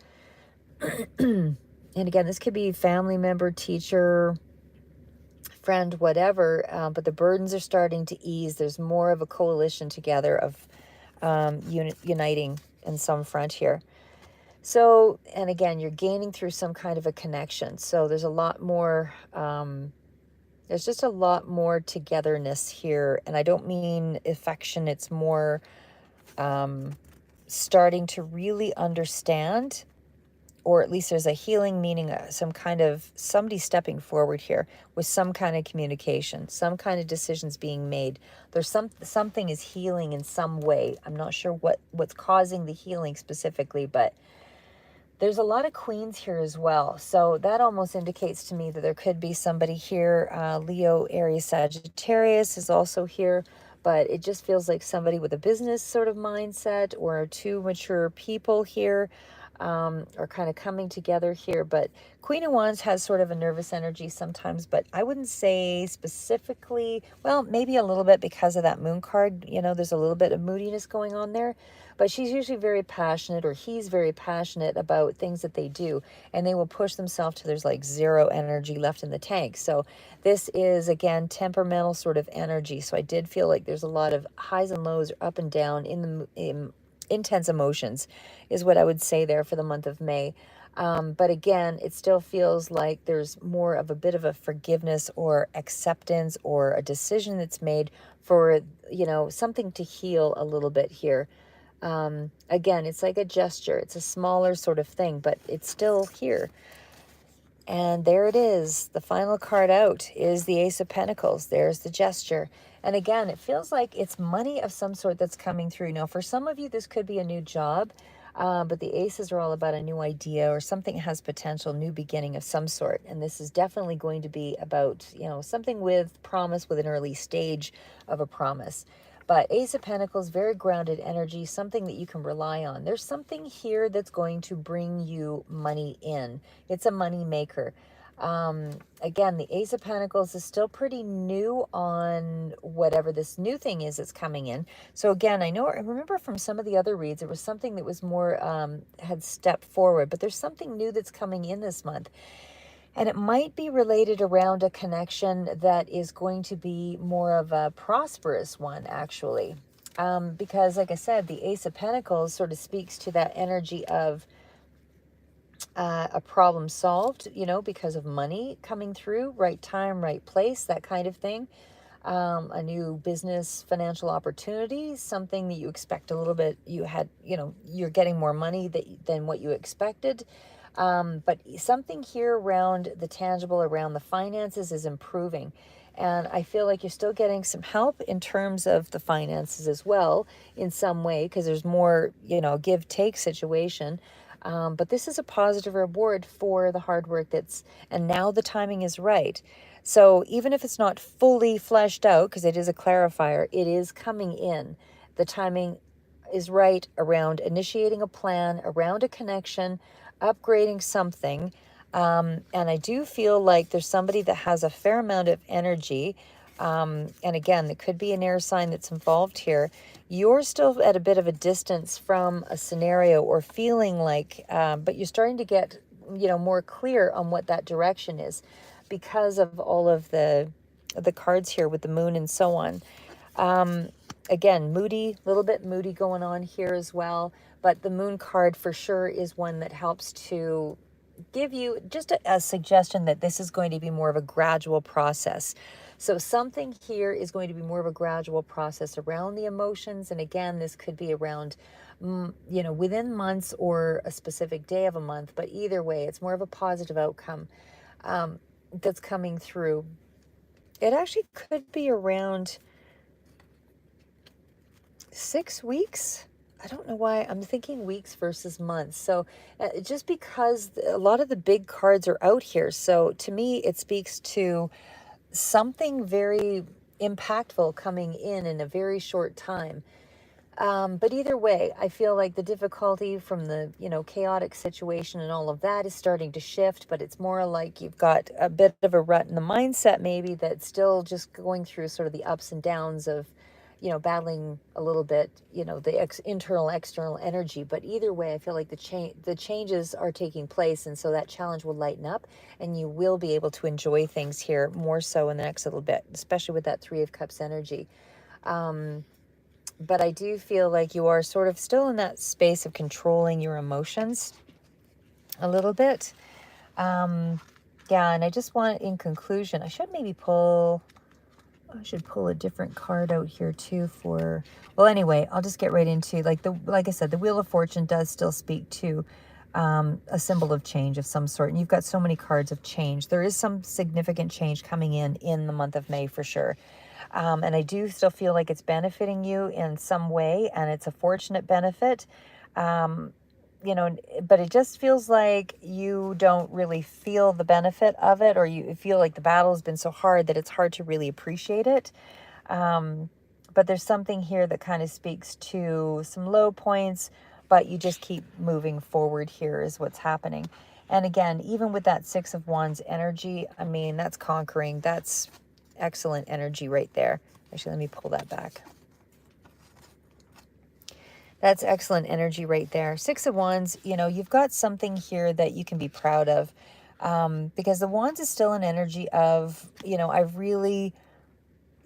S1: and again, this could be family member, teacher, friend, whatever, but the burdens are starting to ease. There's more of a coalition together of uniting in some front here. So, and again, you're gaining through some kind of a connection. So there's a lot more, there's just a lot more togetherness here. And I don't mean affection, it's more starting to really understand, or at least there's a healing, meaning some kind of somebody stepping forward here with some kind of communication, some kind of decisions being made. There's something is healing in some way. I'm not sure what's causing the healing specifically, but there's a lot of queens here as well. So that almost indicates to me that there could be somebody here. Leo, Aries, Sagittarius is also here, but it just feels like somebody with a business sort of mindset or two mature people here, are kind of coming together here. But Queen of Wands has sort of a nervous energy sometimes, but I wouldn't say specifically, well, maybe a little bit because of that moon card. There's a little bit of moodiness going on there. But she's usually very passionate, or he's very passionate about things that they do, and they will push themselves till there's like zero energy left in the tank. So this is, again, temperamental sort of energy. So I did feel like there's a lot of highs and lows, up and down in intense emotions is what I would say there for the month of May. But again, it still feels like there's more of a bit of a forgiveness or acceptance or a decision that's made for, something to heal a little bit here. Again, it's like a gesture. It's a smaller sort of thing, but it's still here. And there it is. The final card out is the Ace of Pentacles. There's the gesture. And again, it feels like it's money of some sort that's coming through. Now, for some of you, this could be a new job, but the aces are all about a new idea or something has potential, new beginning of some sort. And this is definitely going to be about, something with promise, with an early stage of a promise. But Ace of Pentacles, very grounded energy, something that you can rely on. There's something here that's going to bring you money in. It's a money maker. Again, the Ace of Pentacles is still pretty new on whatever this new thing is that's coming in. So again, I remember from some of the other reads, it was something that was more, had stepped forward, but there's something new that's coming in this month. And it might be related around a connection that is going to be more of a prosperous one, actually. Because like I said, the Ace of Pentacles sort of speaks to that energy of a problem solved, because of money coming through, right time, right place, that kind of thing. A new business, financial opportunity, something that you expect a little bit, you're getting more money than what you expected. But something here around the tangible, around the finances is improving. And I feel like you're still getting some help in terms of the finances as well in some way, because there's more, give take situation. But this is a positive reward for the hard work and now the timing is right. So even if it's not fully fleshed out, because it is a clarifier, it is coming in. The timing is right around initiating a plan, around a connection, upgrading something. And I do feel like there's somebody that has a fair amount of energy. And again, it could be an air sign that's involved here. You're still at a bit of a distance from a scenario or feeling like, but you're starting to get, more clear on what that direction is because of all of the cards here with the moon and so on. Again, moody, a little bit moody going on here as well. But the moon card for sure is one that helps to give you just a suggestion that this is going to be more of a gradual process. So something here is going to be more of a gradual process around the emotions. And again, this could be around, within months or a specific day of a month. But either way, it's more of a positive outcome that's coming through. It actually could be around 6 weeks. I don't know why I'm thinking weeks versus months. So just because a lot of the big cards are out here. So to me, it speaks to something very impactful coming in a very short time. But either way, I feel like the difficulty from the, chaotic situation and all of that is starting to shift, but it's more like you've got a bit of a rut in the mindset, maybe that's still just going through sort of the ups and downs of, battling a little bit, the internal, external energy. But either way, I feel like the changes are taking place. And so that challenge will lighten up and you will be able to enjoy things here more so in the next little bit, especially with that Three of Cups energy. But I do feel like you are sort of still in that space of controlling your emotions a little bit. Yeah, and I just want, in conclusion, I should pull a different card out here too well, anyway, I'll just get right into, like I said, the Wheel of Fortune does still speak to a symbol of change of some sort. And you've got so many cards of change. There is some significant change coming in the month of May for sure. And I do still feel like it's benefiting you in some way, and it's a fortunate benefit. But it just feels like you don't really feel the benefit of it, or you feel like the battle has been so hard that it's hard to really appreciate it. But there's something here that kind of speaks to some low points, but you just keep moving forward here is what's happening. And again, even with that Six of Wands energy, I mean, that's conquering. That's excellent energy right there. Actually, let me pull that back. That's excellent energy right there. Six of Wands, you've got something here that you can be proud of, because the Wands is still an energy of, I've really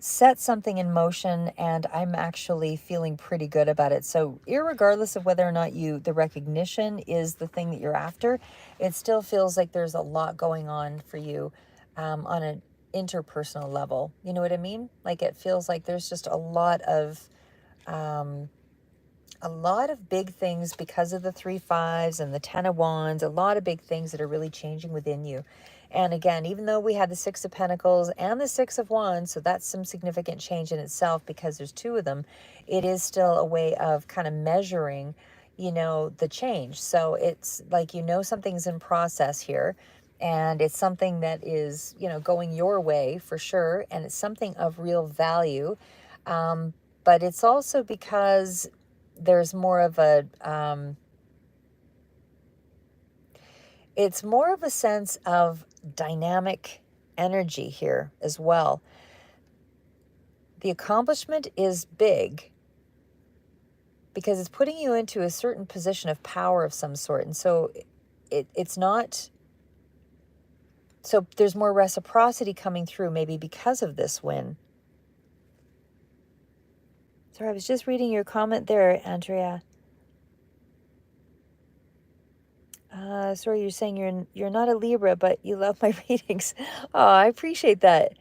S1: set something in motion and I'm actually feeling pretty good about it. So irregardless of whether or not the recognition is the thing that you're after, it still feels like there's a lot going on for you on an interpersonal level. You know what I mean? Like it feels like there's just a lot of big things because of the 3 5s and the 10 of Wands, a lot of big things that are really changing within you. And again, even though we had the Six of Pentacles and the Six of Wands, so that's some significant change in itself because there's 2 of them, it is still a way of kind of measuring, the change. So it's like, something's in process here. And it's something that is, going your way for sure. And it's something of real value. But it's also because there's more of it's more of a sense of dynamic energy here as well. The accomplishment is big because it's putting you into a certain position of power of some sort. And so it's not, so there's more reciprocity coming through maybe because of this win. Sorry, I was just reading your comment there, Andrea. Sorry, you're saying you're not a Libra, but you love my readings. Oh, I appreciate that.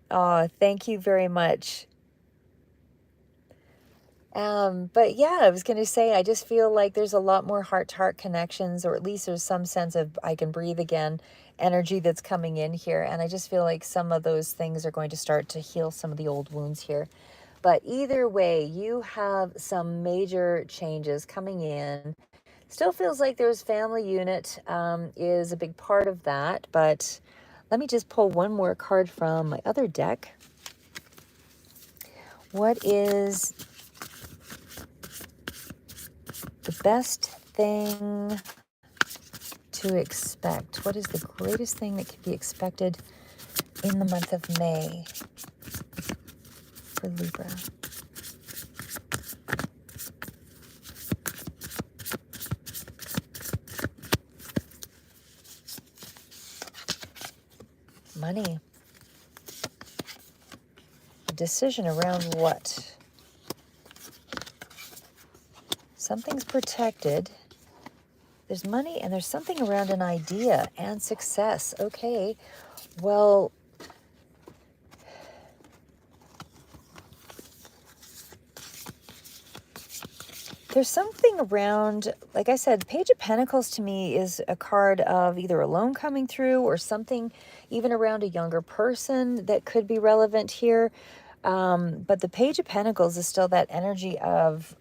S1: Oh, thank you very much. But yeah, I was going to say, I just feel like there's a lot more heart-to-heart connections, or at least there's some sense of I can breathe again energy that's coming in here. And I just feel like some of those things are going to start to heal some of the old wounds here. But either way, you have some major changes coming in. Still feels like there's family unit is a big part of that. But let me just pull one more card from my other deck. What is the best thing to expect? What is the greatest thing that could be expected in the month of May for Libra? Money. A decision around what? Something's protected. There's money and there's something around an idea and success. Okay, well, there's something around, like I said, Page of Pentacles to me is a card of either a loan coming through or something even around a younger person that could be relevant here. But the Page of Pentacles is still that energy of,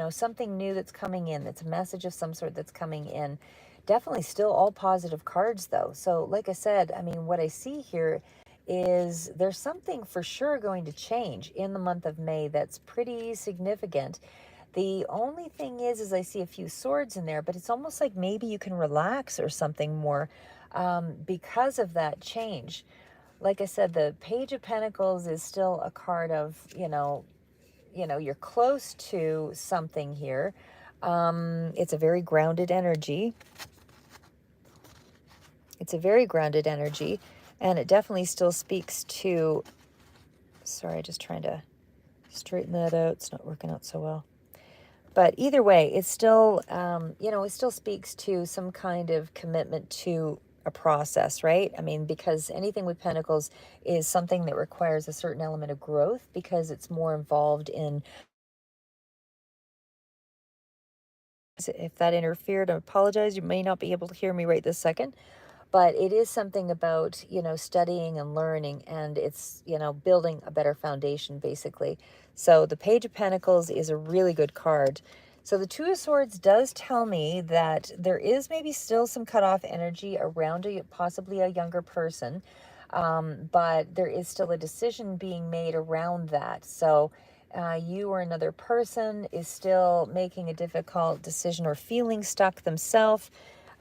S1: something new that's coming in. That's a message of some sort that's coming in. Definitely still all positive cards, though. So, like I said, I mean, what I see here is there's something for sure going to change in the month of May that's pretty significant. The only thing is I see a few swords in there, but it's almost like maybe you can relax or something more because of that change. Like I said, the Page of Pentacles is still a card of, you're close to something here. It's a very grounded energy. It's a very grounded energy, and it definitely still speaks to, sorry, just trying to straighten that out. It's not working out so well. But either way, it's still, it still speaks to some kind of commitment to a process, right? I mean, because anything with pentacles is something that requires a certain element of growth because it's more involved in, if that interfered, I apologize. You may not be able to hear me right this second. But it is something about, studying and learning, and it's, building a better foundation, basically. So the Page of Pentacles is a really good card. So the Two of Swords does tell me that there is maybe still some cutoff energy around possibly a younger person, but there is still a decision being made around that. So you or another person is still making a difficult decision or feeling stuck themselves.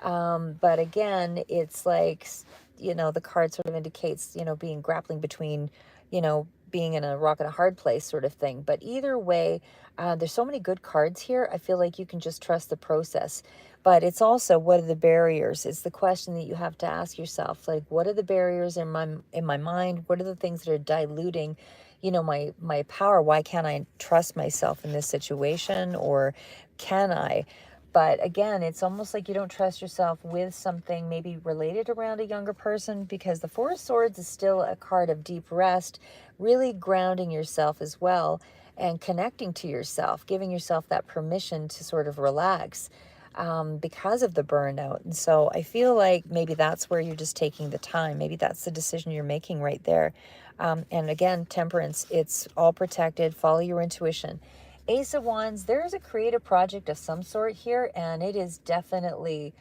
S1: But again, it's like, the card sort of indicates, being grappling between, being in a rock and a hard place sort of thing. But either way, there's so many good cards here. I feel like you can just trust the process. But it's also, what are the barriers? It's the question that you have to ask yourself. Like, what are the barriers in my mind? What are the things that are diluting, my power? Why can't I trust myself in this situation? Or can I? But again, it's almost like you don't trust yourself with something maybe related around a younger person, because the Four of Swords is still a card of deep rest, really grounding yourself as well and connecting to yourself, giving yourself that permission to sort of relax because of the burnout. And so I feel like maybe that's where you're just taking the time. Maybe that's the decision you're making right there. And again, Temperance, it's all protected. Follow your intuition. Ace of Wands, there is a creative project of some sort here, and it is definitely,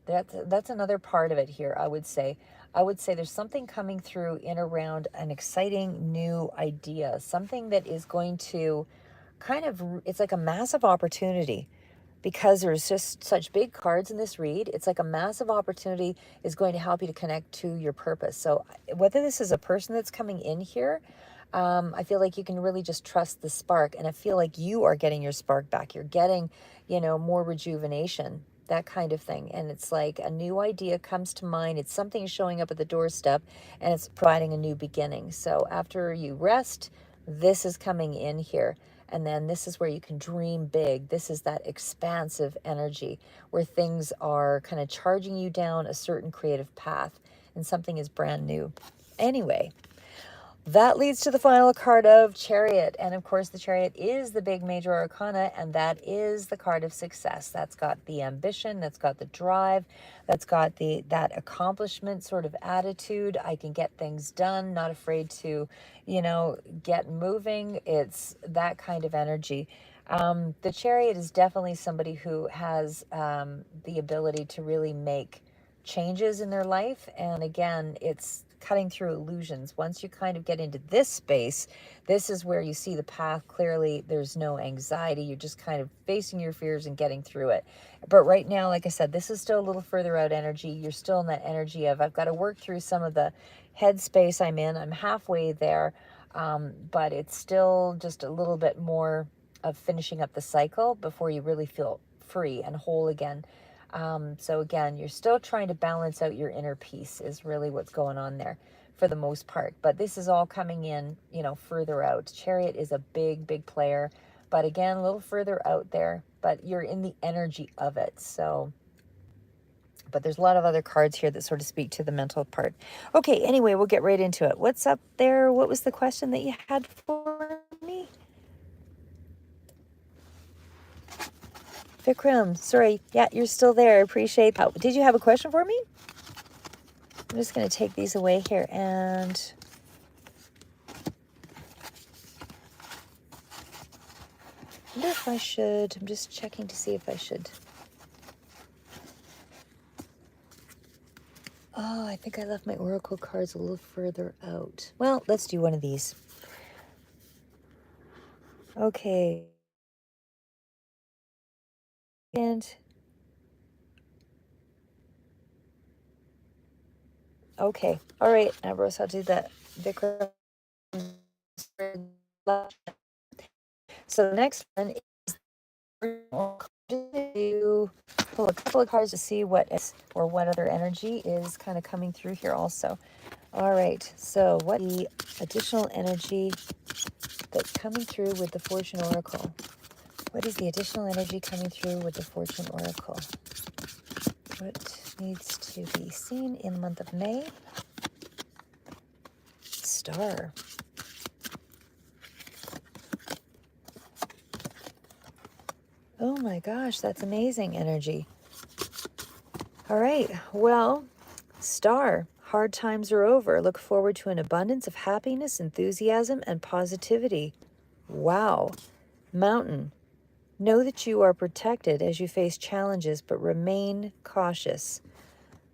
S1: that's another part of it here, I would say. I would say there's something coming through in around an exciting new idea, something that is going to it's like a massive opportunity, because there's just such big cards in this read. It's like a massive opportunity is going to help you to connect to your purpose. So whether this is a person that's coming in here, I feel like you can really just trust the spark. And I feel like you are getting your spark back. You're getting, more rejuvenation, that kind of thing. And it's like a new idea comes to mind. It's something showing up at the doorstep, and it's providing a new beginning. So after you rest, this is coming in here. And then this is where you can dream big. This is that expansive energy where things are kind of charging you down a certain creative path, and something is brand new. Anyway, That leads to the final card of Chariot. And of course, the Chariot is the big major arcana, and that is the card of success. That's got the ambition, that's got the drive, that's got that accomplishment sort of attitude. I can get things done, not afraid to, get moving. It's that kind of energy. The Chariot is definitely somebody who has the ability to really make changes in their life. And again, it's cutting through illusions. Once you kind of get into this space, this is where you see the path clearly. There's no anxiety. You're just kind of facing your fears and getting through it. But right now, like I said, this is still a little further out energy. You're still in that energy of, I've got to work through some of the headspace I'm in. I'm halfway there, but it's still just a little bit more of finishing up the cycle before you really feel free and whole again. So again, you're still trying to balance out your inner peace is really what's going on there for the most part. But this is all coming in, further out. Chariot is a big, big player, but again, a little further out there, but you're in the energy of it. So, but there's a lot of other cards here that sort of speak to the mental part. Okay, anyway, we'll get right into it. What's up there? What was the question that you had for me? Vikram, sorry. Yeah, you're still there. I appreciate that. Did you have a question for me? I'm just going to take these away here and I wonder if I should. I'm just checking to see if I should. Oh, I think I left my oracle cards a little further out. Well, let's do one of these. Okay. And okay. All right, Ambrose, I'll do that. Vikram. So the next one is to pull a couple of cards to see what other energy is kind of coming through here also. All right, so what the additional energy that's coming through with the Fortune Oracle? What is the additional energy coming through with the Fortune Oracle? What needs to be seen in the month of May? Star. Oh my gosh, that's amazing energy. All right, well, Star. Hard times are over. Look forward to an abundance of happiness, enthusiasm, and positivity. Wow. Mountain. Know that you are protected as you face challenges, but remain cautious.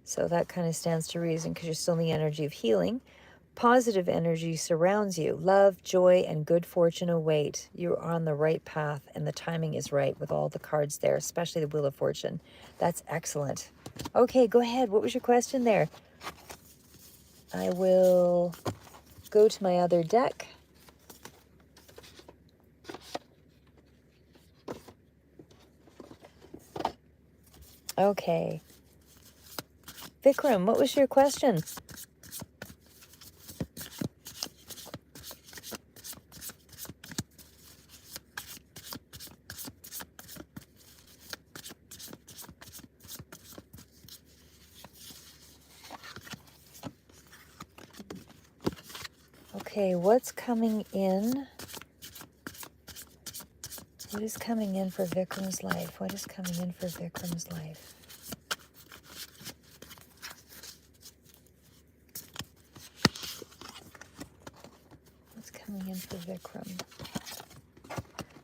S1: So that kind of stands to reason because you're still in the energy of healing. Positive energy surrounds you. Love, joy, and good fortune await. You're on the right path, and the timing is right with all the cards there, especially the Wheel of Fortune. That's excellent. Okay, go ahead. What was your question there? I will go to my other deck. Okay. Vikram, what was your question? Okay, what's coming in? What is coming in for Vikram's life? What is coming in for Vikram's life? What's coming in for Vikram?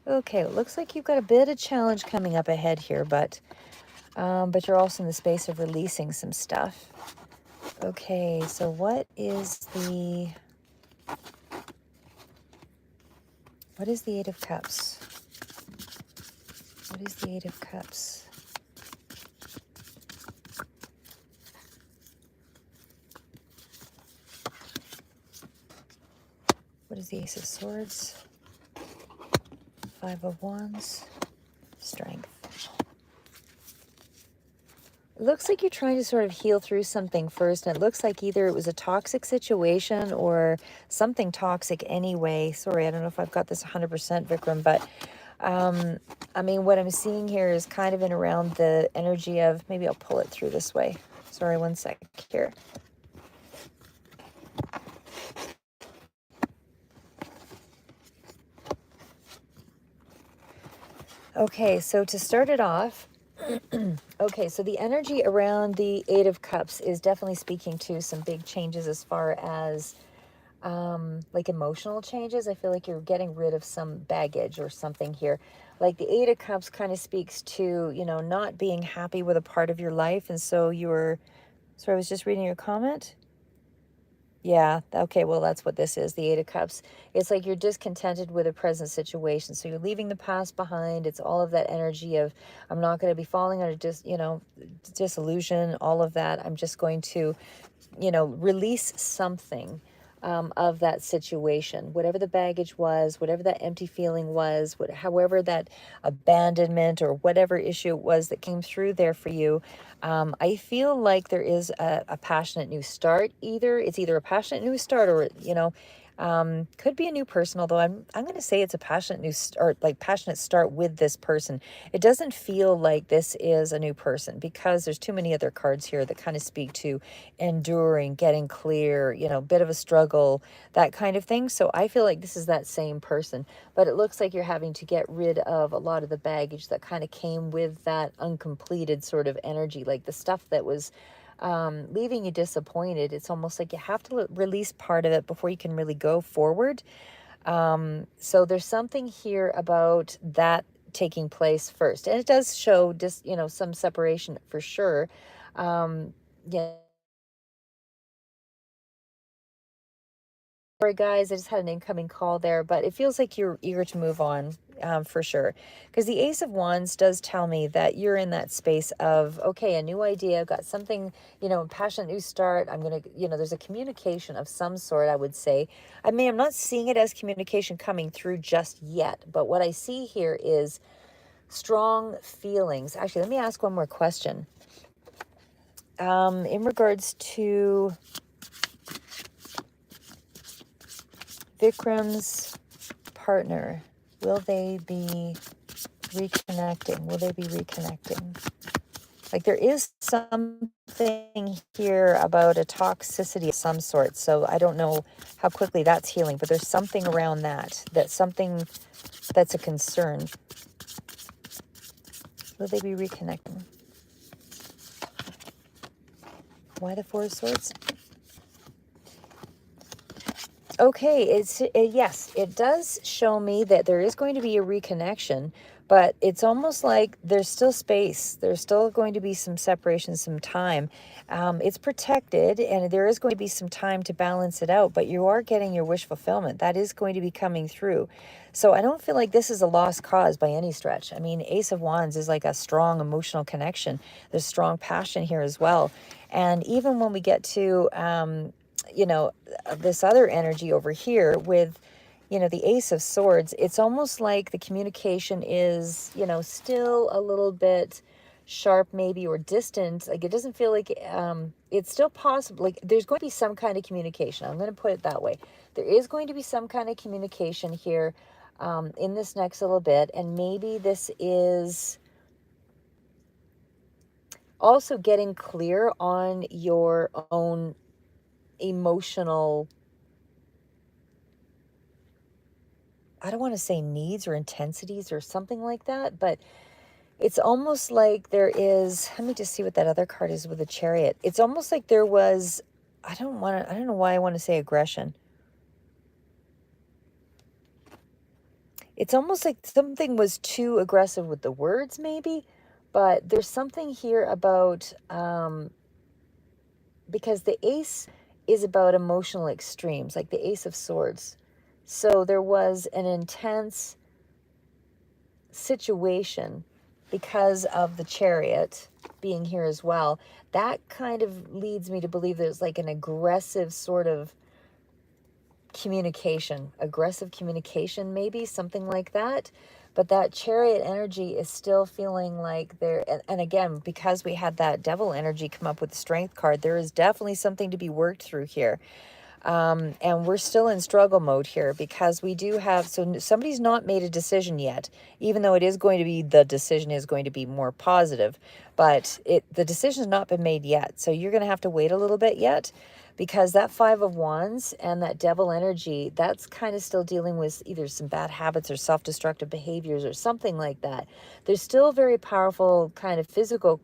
S1: Okay, it looks like you've got a bit of challenge coming up ahead here, but you're also in the space of releasing some stuff. Okay, so what is the Eight of Cups? What is the Eight of Cups? What is the Ace of Swords? Five of Wands. Strength. It looks like you're trying to sort of heal through something first, and it looks like either it was a toxic situation or something toxic anyway. Sorry, I don't know if I've got this 100%, Vikram, but I mean, what I'm seeing here is kind of in around the energy of, maybe I'll pull it through this way. Sorry, one sec here. Okay, so to start it off, okay, so the energy around the Eight of Cups is definitely speaking to some big changes as far as like emotional changes. I feel like you're getting rid of some baggage or something here. Like the Eight of Cups kind of speaks to, not being happy with a part of your life. And so so I was just reading your comment. Yeah, okay, well, that's what this is, the Eight of Cups. It's like you're discontented with a present situation. So you're leaving the past behind. It's all of that energy of, I'm not going to be falling under disillusion, all of that. I'm just going to, release something of that situation, whatever the baggage was, whatever that empty feeling was, however that abandonment or whatever issue it was that came through there for you. I feel like there is a passionate new start. It's either a passionate new start or, could be a new person, although I'm going to say it's a passionate new start, like passionate start with this person. It doesn't feel like this is a new person because there's too many other cards here that kind of speak to enduring, getting clear, bit of a struggle, that kind of thing. So I feel like this is that same person, but it looks like you're having to get rid of a lot of the baggage that kind of came with that uncompleted sort of energy, like the stuff that was leaving you disappointed. It's almost like you have to release part of it before you can really go forward. So there's something here about that taking place first, and it does show just some separation for sure. Yeah. Sorry, guys, I just had an incoming call there, but it feels like you're eager to move on, for sure. Because the Ace of Wands does tell me that you're in that space of, okay, a new idea, I've got something, passionate new start. I'm going to, there's a communication of some sort, I would say. I'm not seeing it as communication coming through just yet, but what I see here is strong feelings. Actually, let me ask one more question. In regards to Vikram's partner, will they be reconnecting? Will they be reconnecting? Like there is something here about a toxicity of some sort. So I don't know how quickly that's healing, but there's something around that's something that's a concern. Will they be reconnecting? Why the Four of Swords? Okay, yes, it does show me that there is going to be a reconnection, but it's almost like there's still space. There's still going to be some separation, some time. It's protected, and there is going to be some time to balance it out, but you are getting your wish fulfillment. That is going to be coming through. So I don't feel like this is a lost cause by any stretch. I mean, Ace of Wands is like a strong emotional connection. There's strong passion here as well. And even when we get to this other energy over here with, the Ace of Swords, it's almost like the communication is, still a little bit sharp maybe or distant. Like it doesn't feel like it's still possible. Like there's going to be some kind of communication. I'm going to put it that way. There is going to be some kind of communication here in this next little bit. And maybe this is also getting clear on your own emotional, I don't want to say needs or intensities or something like that, but it's almost like there is, let me just see what that other card is with the Chariot. It's almost like there was, I don't know why I want to say aggression. It's almost like something was too aggressive with the words maybe, but there's something here about, because the Ace is about emotional extremes, like the Ace of Swords. So there was an intense situation because of the Chariot being here as well. That kind of leads me to believe there's like an aggressive sort of aggressive communication, maybe something like that. But that Chariot energy is still feeling like there, and again, because we had that Devil energy come up with the Strength card, there is definitely something to be worked through here. And we're still in struggle mode here because we do have, so somebody's not made a decision yet, even though it is going to be, the decision is going to be more positive, but the decision has not been made yet. So you're going to have to wait a little bit yet, because that Five of Wands and that devil energy, that's kind of still dealing with either some bad habits or self-destructive behaviors or something like that. There's still a very powerful kind of physical,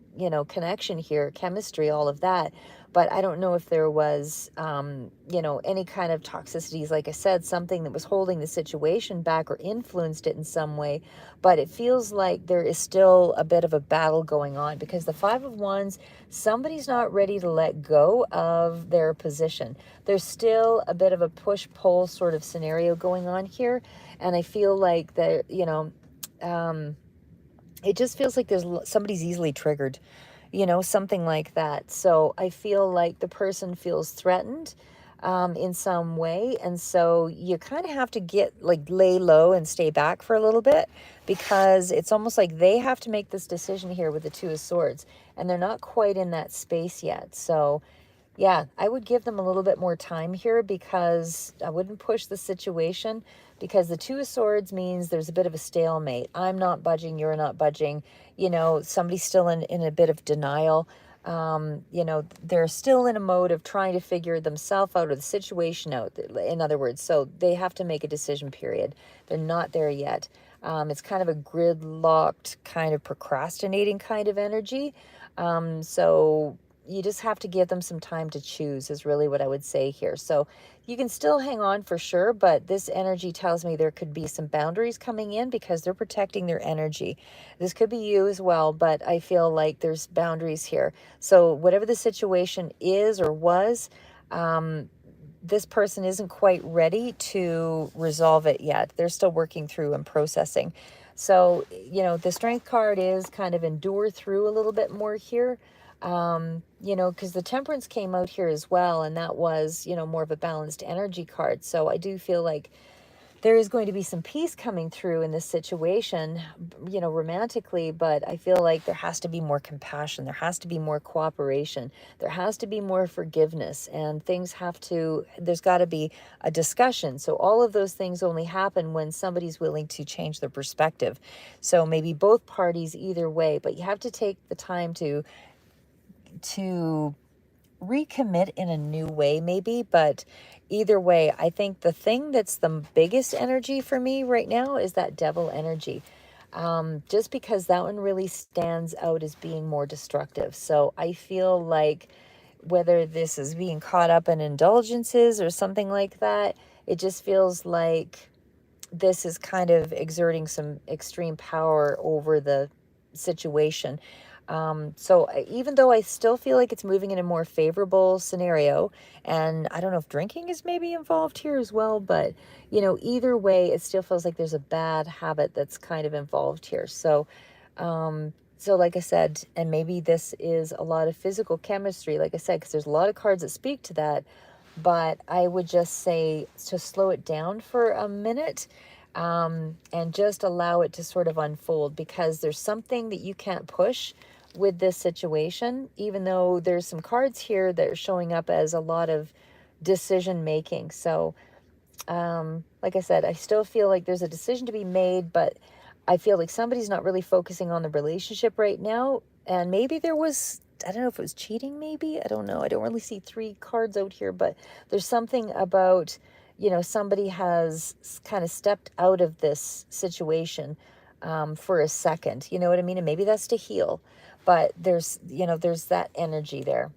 S1: connection here, chemistry, all of that. But I don't know if there was, any kind of toxicities, like I said, something that was holding the situation back or influenced it in some way. But it feels like there is still a bit of a battle going on, because the Five of Wands, somebody's not ready to let go of their position. There's still a bit of a push-pull sort of scenario going on here. And I feel like that, it just feels like somebody's easily triggered, something like that. So I feel like the person feels threatened in some way. And so you kind of have to lay low and stay back for a little bit, because it's almost like they have to make this decision here with the Two of Swords, and they're not quite in that space yet. So yeah, I would give them a little bit more time here, because I wouldn't push the situation, because the Two of Swords means there's a bit of a stalemate. I'm not budging, you're not budging. Somebody's still in a bit of denial. They're still in a mode of trying to figure themselves out, or the situation out, in other words. So they have to make a decision, period. They're not there yet. It's kind of a gridlocked, kind of procrastinating kind of energy. So you just have to give them some time to choose, is really what I would say here. So you can still hang on for sure, but this energy tells me there could be some boundaries coming in, because they're protecting their energy. This could be you as well, but I feel like there's boundaries here. So whatever the situation is or was, this person isn't quite ready to resolve it yet. They're still working through and processing. So, the Strength card is kind of endure through a little bit more here. Because the Temperance came out here as well, and that was, more of a balanced energy card. So I do feel like there is going to be some peace coming through in this situation, romantically, but I feel like there has to be more compassion. There has to be more cooperation. There has to be more forgiveness, and there's got to be a discussion. So all of those things only happen when somebody's willing to change their perspective. So maybe both parties, either way, but you have to take the time to recommit in a new way, maybe. But either way, I think the thing that's the biggest energy for me right now is that devil energy. Just because that one really stands out as being more destructive. So I feel like, whether this is being caught up in indulgences or something like that, it just feels like this is kind of exerting some extreme power over the situation. So even though I still feel like it's moving in a more favorable scenario, and I don't know if drinking is maybe involved here as well, but either way, it still feels like there's a bad habit that's kind of involved here. So like I said, and maybe this is a lot of physical chemistry, like I said, because there's a lot of cards that speak to that. But I would just say to slow it down for a minute, and just allow it to sort of unfold, because there's something that you can't push with this situation, even though there's some cards here that are showing up as a lot of decision making. So like I said, I still feel like there's a decision to be made, but I feel like somebody's not really focusing on the relationship right now. And maybe there was, I don't know if it was cheating, maybe. I don't know. I don't really see three cards out here, but there's something about, somebody has kind of stepped out of this situation for a second. You know what I mean? And maybe that's to heal. But there's that energy there.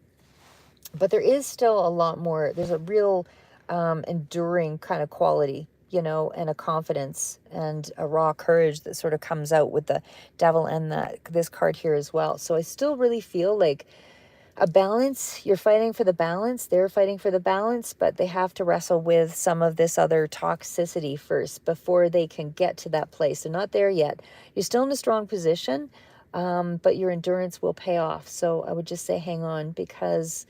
S1: But there is still a lot more. There's a real enduring kind of quality, and a confidence and a raw courage that sort of comes out with the devil and this card here as well. So I still really feel like a balance. You're fighting for the balance. They're fighting for the balance, but they have to wrestle with some of this other toxicity first before they can get to that place. They're not there yet. You're still in a strong position, but your endurance will pay off. So I would just say hang on, because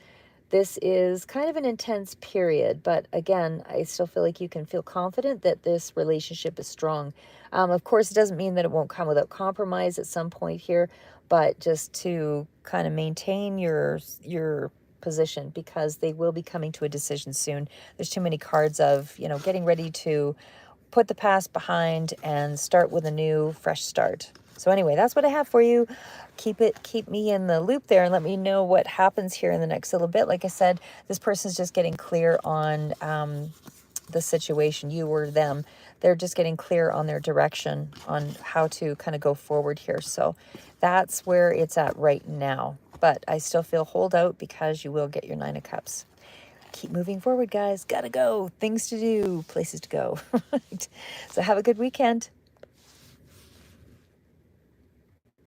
S1: this is kind of an intense period, but again, I still feel like you can feel confident that this relationship is strong. Of course, it doesn't mean that it won't come without compromise at some point here, but just to kind of maintain your position, because they will be coming to a decision soon. There's too many cards of, you know, getting ready to put the past behind and start with a new, fresh start. So anyway, that's what I have for you. Keep me in the loop there and let me know what happens here in the next little bit. Like I said, this person's just getting clear on the situation, you or them. They're just getting clear on their direction on how to kind of go forward here. So that's where it's at right now. But I still feel hold out, because you will get your 9 of Cups. Keep moving forward, guys. Gotta go. Things to do, places to go. Right. So have a good weekend.